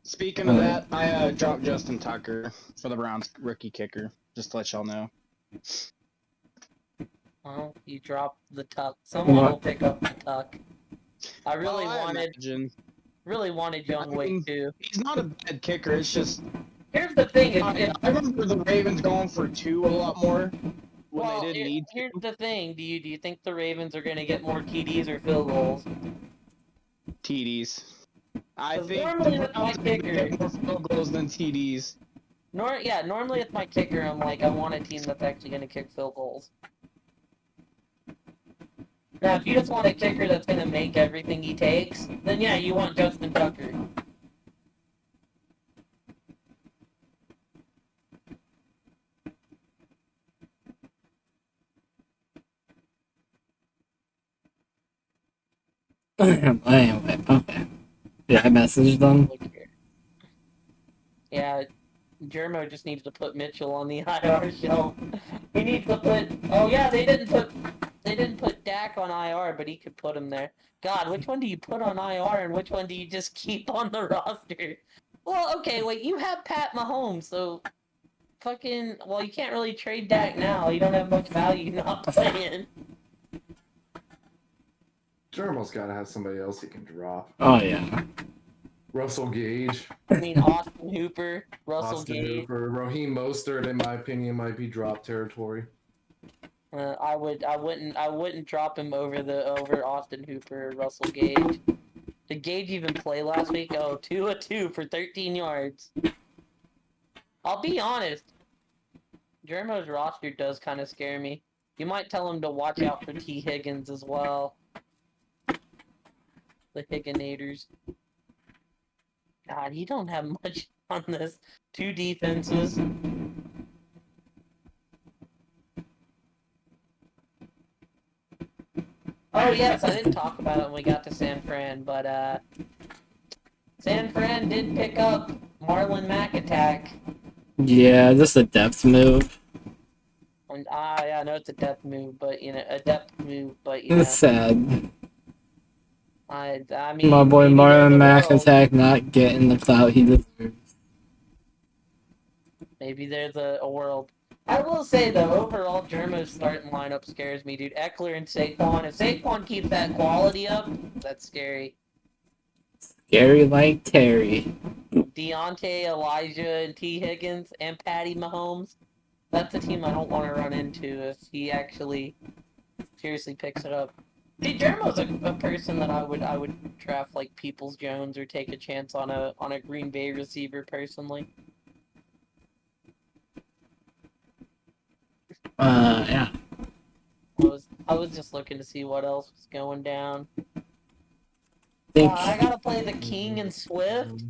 Speaking of that, I dropped Justin Tucker for the Browns rookie kicker. Just to let y'all know. Well, you dropped the tuck. Someone What? will pick up the tuck. I really imagine. wanted Young Wade too. He's not a bad kicker. It's just Here's the thing. I remember the Ravens going for 2 a lot more when Well, they didn't need to. here's the thing. Do you think the Ravens are going to get more TDs or field goals? TDs. I 'Cause think normally the with my Browns are gonna kicker- get more field goals than TDs. Normally with my kicker, I'm like, I want a team that's actually going to kick field goals. Now, if you just want a kicker that's going to make everything he takes, then yeah, you want Justin Tucker. Anyway, okay. Yeah, I messaged them. Look here. Yeah, Germo just needs to put Mitchell on the IR shelf. He needs to put. Oh yeah, they didn't put Dak on IR, but he could put him there. God, which one do you put on IR and which one do you just keep on the roster? Well, okay, wait, you have Pat Mahomes, so fucking. Well, you can't really trade Dak now. You don't have much value not playing. Germo's got to have somebody else he can drop. Oh, yeah. Russell Gage, I mean, Austin Hooper, Russell Austin Gage. Hooper, Raheem Mostert, in my opinion, might be drop territory. I wouldn't drop him over Austin Hooper or Russell Gage. Did Gage even play last week? Oh, 2 of 2 for 13 yards. I'll be honest. Jermo's roster does kind of scare me. You might tell him to watch out for T. Higgins as well. The Higginators. God, you don't have much on this. 2 defenses. Oh yes, I didn't talk about it when we got to San Fran, but San Fran did pick up Marlon Mack attack. Yeah, just a depth move. And yeah, I know it's a depth move, but you know, It's sad. I mean, My boy maybe there's Marlon a Mack world. attack not getting the clout he deserves. Maybe there's a world. I will say though, overall, Jermo's starting lineup scares me, dude. Eckler and Saquon. If Saquon keeps that quality up, that's scary. Scary like Terry. Deontay, Elijah, and T. Higgins, and Patty Mahomes. That's a team I don't want to run into if he actually seriously picks it up. See, Jermo's a person that I would draft like Peoples Jones or take a chance on a Green Bay receiver personally. Yeah. I was just looking to see what else was going down. Think I gotta play the King and Swift.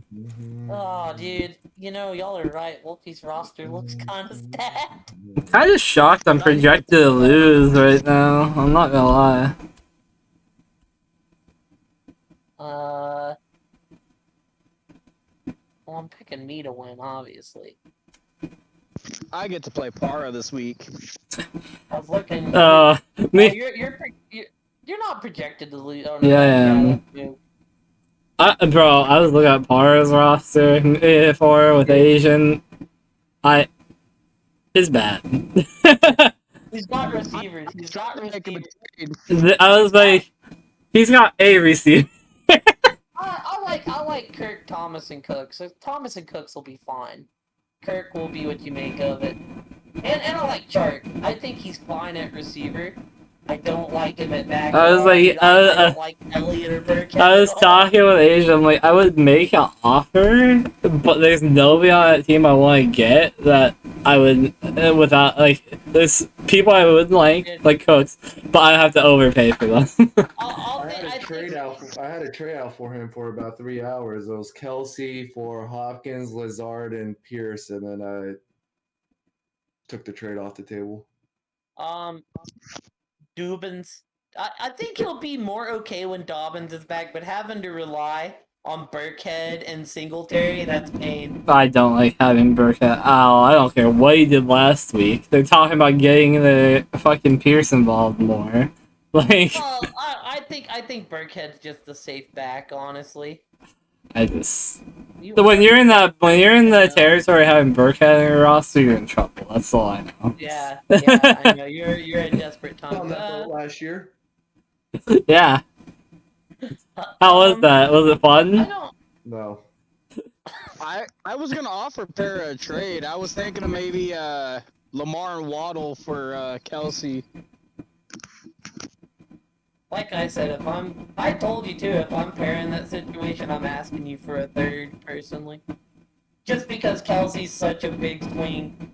Oh, dude, you know y'all are right. Wolfie's roster looks kind of stacked. kind of shocked I'm projected to lose right now. I'm not gonna lie. Well, I'm picking me to win, obviously. I get to play Para this week. I was looking. Me. Oh, you're not projected to lose. Oh, no, Yeah, I am. Bro, I was looking at Para's roster for with Asian. It's bad. He's got receivers. He's got receivers. I was like, he's got a receiver. I like Kirk, Thomas, and Cook. So Thomas and Cooks will be fine. Kirk will be what you make of it. And I like Chark. I think he's fine at receiver. I don't like him at back. I was like, I don't like Elliott or Burkhead. I was talking with Asia. I'm like, I would make an offer, but there's nobody on that team I want to get that I would without like. There's people I would like Cooks, but I have to overpay for them. I had a trade out for him for about 3 hours. It was Kelsey for Hopkins, Lazard, and Pierce, and then I took the trade off the table. Dobbins. I think he'll be more okay when Dobbins is back, but having to rely on Burkhead and Singletary, that's pain. I don't like having Burkhead. Oh, I don't care what he did last week. They're talking about getting the fucking Pierce involved more. Like, well, I think Burkhead's just the safe back, honestly. when you're in the territory having Burkhead in your roster, you're in trouble. That's all I know. Yeah, I know. You're in desperate times. Last year. Yeah. How was that? Was it fun? I don't. No. I was gonna offer Para a trade. I was thinking of maybe Lamar and Waddle for Kelsey. Like I said, I told you too, if I'm pairing that situation, I'm asking you for a third, personally. Just because Kelsey's such a big swing.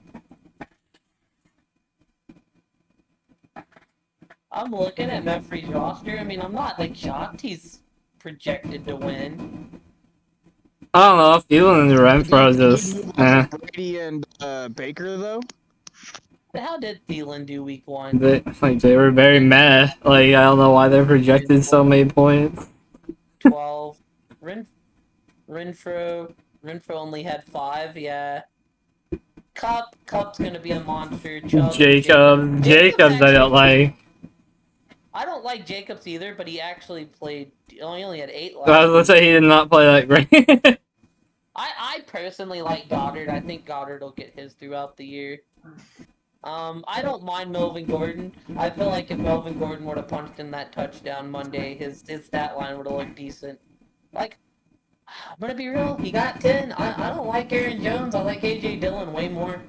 I'm looking at Meffrey's roster. I mean, I'm not, like, shocked he's projected to win. I don't know if Thielen and Renfro just. Brady and Baker, though? How did Thielen do week 1? They were very meh. Like, I don't know why they're projected so many points. 12. Renfro only had 5, yeah. Cup's gonna be a monster. Jacobs I don't like. I don't like Jacobs either, but he actually played. He only had 8 last. I was gonna say he did not play that great. I personally like Goddard. I think Goddard will get his throughout the year. I don't mind Melvin Gordon. I feel like if Melvin Gordon would have punched in that touchdown Monday, his stat line would have looked decent. Like, I'm gonna be real, he got 10. I don't like Aaron Jones. I like AJ Dillon way more.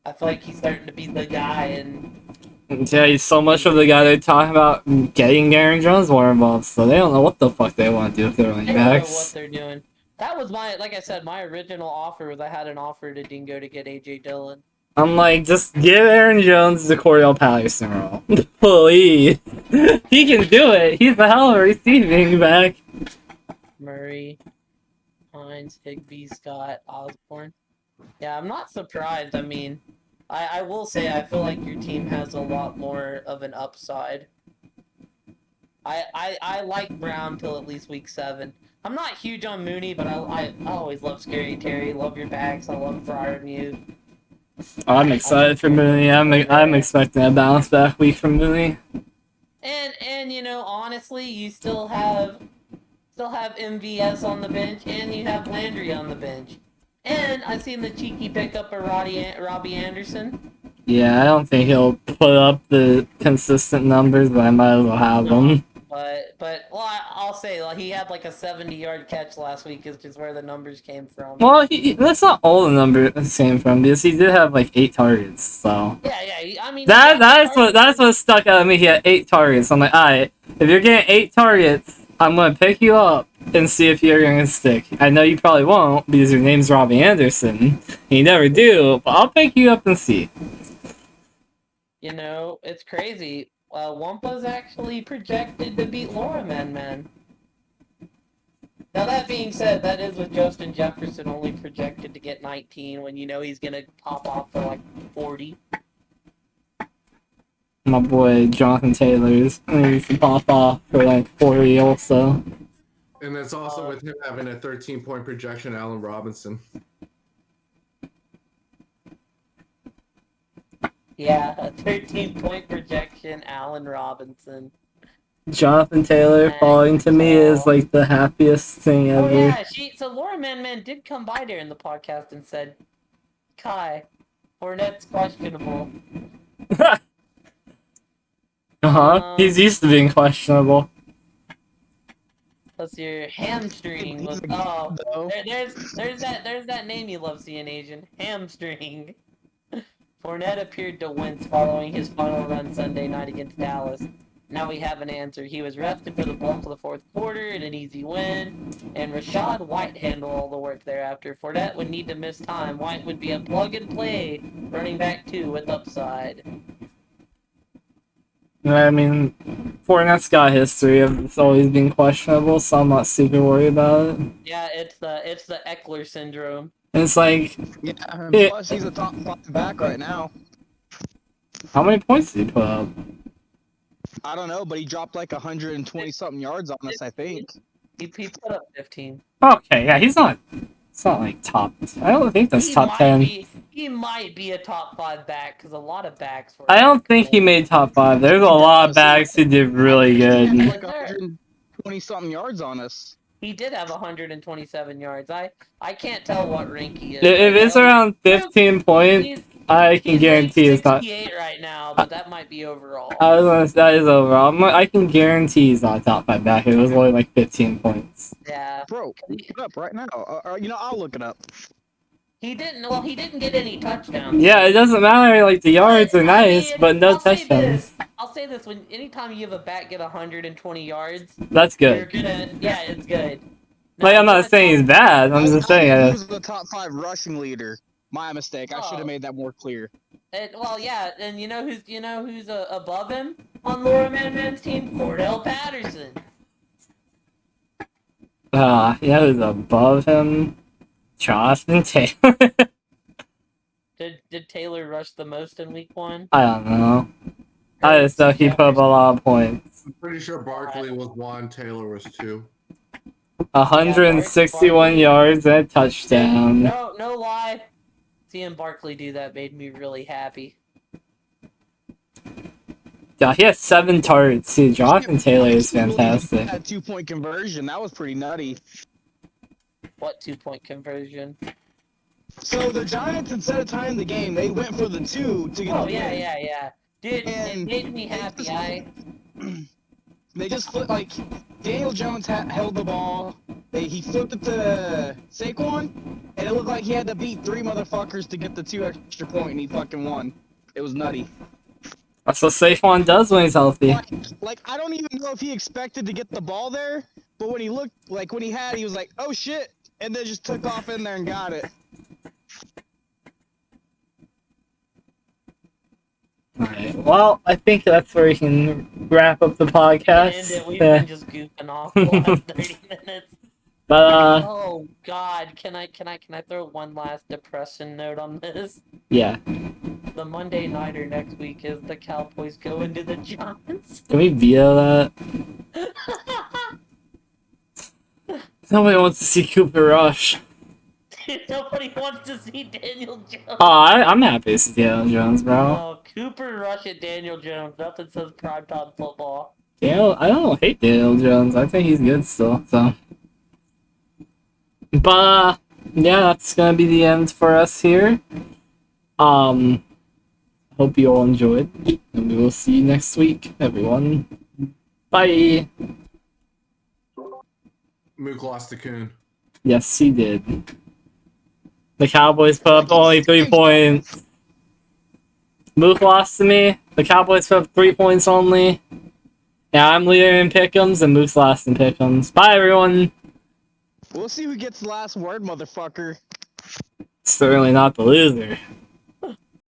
I feel like he's starting to be the guy, and Yeah, he's so much of the guy they're talking about getting Aaron Jones more involved, so they don't know what the fuck they want to do with their running They don't know what backs. they're doing. That was like I said, my original offer was I had an offer to Dingo to get AJ Dillon. I'm like, just give Aaron Jones the Cordell Patterson role. Please. He can do it. He's a hell of a receiving back. Murray, Hines, Higbee, Scott, Osborne. Yeah, I'm not surprised. I mean, I will say I feel like your team has a lot more of an upside. I like Brown till at least week 7. I'm not huge on Mooney, but I always love Scary Terry. Love your backs. I love Freiermuth. I'm excited for Mooney. I'm expecting a bounce back week from Mooney. And you know, honestly, you still have MVS on the bench, and you have Landry on the bench. And I've seen the cheeky pickup of Robbie Anderson. Yeah, I don't think he'll put up the consistent numbers, but I might as well have them. But well, I'll say like, he had like a 70-yard catch last week, is just where the numbers came from. Well, that's not all the numbers came from, because he did have like 8 targets. So Yeah. I mean, that's what stuck out of me. He had 8 targets. I'm like, alright, if you're getting 8 targets, I'm gonna pick you up and see if you're gonna stick. I know you probably won't because your name's Robbie Anderson. You never do, but I'll pick you up and see. You know, it's crazy. Wampa's actually projected to beat Laura Man. Now that being said, that is with Justin Jefferson only projected to get 19 when you know he's gonna pop off for like 40. My boy Jonathan Taylor's needs to pop off for like 40 also. And that's also with him having a 13-point projection, Allen Robinson. Yeah, a 13-point projection, Allen Robinson. Jonathan Taylor falling to me is like the happiest thing ever. Oh yeah, so Laura Man did come by during the podcast and said, Kai, Fournette's questionable. He's used to being questionable. Plus your hamstring was there's that name you love seeing, Asian. Hamstring. Fournette appeared to wince following his final run Sunday night against Dallas. Now we have an answer. He was rested for the bulk of the fourth quarter in an easy win, and Rashad White handled all the work thereafter. Fournette would need to miss time. White would be a plug-and-play running back 2 with upside. I mean, Fournette's got history of it's always been questionable, so I'm not super worried about it. Yeah, it's the Eckler syndrome. And it's like, Plus he's a top 5 back right now. how many points did he put up? I don't know, but he dropped like 120 something yards on us, I think. He put up 15. Okay, yeah, it's not like top. I don't think that's top 10. He might be a top 5 back because a lot of backs were. I don't think he made top 5. There's a lot of backs who did really He had good. like 120 something yards on us. He did have 127 yards. I can't tell what rank he is. If it's around 15 points, I can guarantee he's it's not. 68 right now, but that might be overall. That is overall. I can guarantee he's not a top 5 back. It was only like 15 points. Yeah. Bro, look it up right now. I'll look it up. He didn't. Well, he didn't get any touchdowns. Yeah, it doesn't matter. Like the yards are nice, but no touchdowns. I'll say this: anytime you have a back get 120 yards, That's you're good. gonna. Yeah, it's good. Like I'm not saying he's bad. I'm just He saying. was the top 5 rushing leader. My mistake. I should have made that more clear. Well, yeah, and you know who's above him on Laura Man's team? Cordell Patterson. Yeah, who's above him? Jonathan Taylor. Did Taylor rush the most in week 1? I don't know. I just know he put up a lot of points. I'm pretty sure Barkley was 1, Taylor was 2. 161 yards and a touchdown. No lie. Seeing Barkley do that made me really happy. Yeah, he has 7 targets. See, Jonathan Taylor is fantastic. That 2-point conversion, that was pretty nutty. What 2-point conversion? So the Giants, instead of tying the game, they went for the 2 to get. Oh yeah. Dude, it made me happy. They just flipped, like, Daniel Jones held the ball. He flipped it to Saquon, and it looked like he had to beat 3 motherfuckers to get the 2 extra point, and he fucking won. It was nutty. That's what Saquon does when he's healthy. Like I don't even know if he expected to get the ball there, but when he looked, like when he had, he was like, "Oh shit," and then just took off in there and got it. Alright, well, I think that's where we can wrap up the podcast. And we've been just goofing off the last 30 minutes. But, Oh God, can I throw one last depression note on this? yeah. The Monday nighter next week is the Cowboys go into the Giants. Can we veto that? Nobody wants to see Cooper Rush. Nobody wants to see Daniel Jones. Oh, I'm happy to see Daniel Jones, bro. Oh, Cooper Rush at Daniel Jones. Nothing says primetime football. I don't hate Daniel Jones. I think he's good still, so. But, yeah, that's gonna be the end for us here. Hope you all enjoyed, and we will see you next week, everyone. Bye! Mook lost to Coon. Yes, he did. The Cowboys put up only 3 points. Mook lost to me. The Cowboys put up 3 points only. Yeah, I'm leading in pick'ems, and Mook's last in pick'ems. Bye, everyone! We'll see who gets the last word, motherfucker. Certainly not the loser.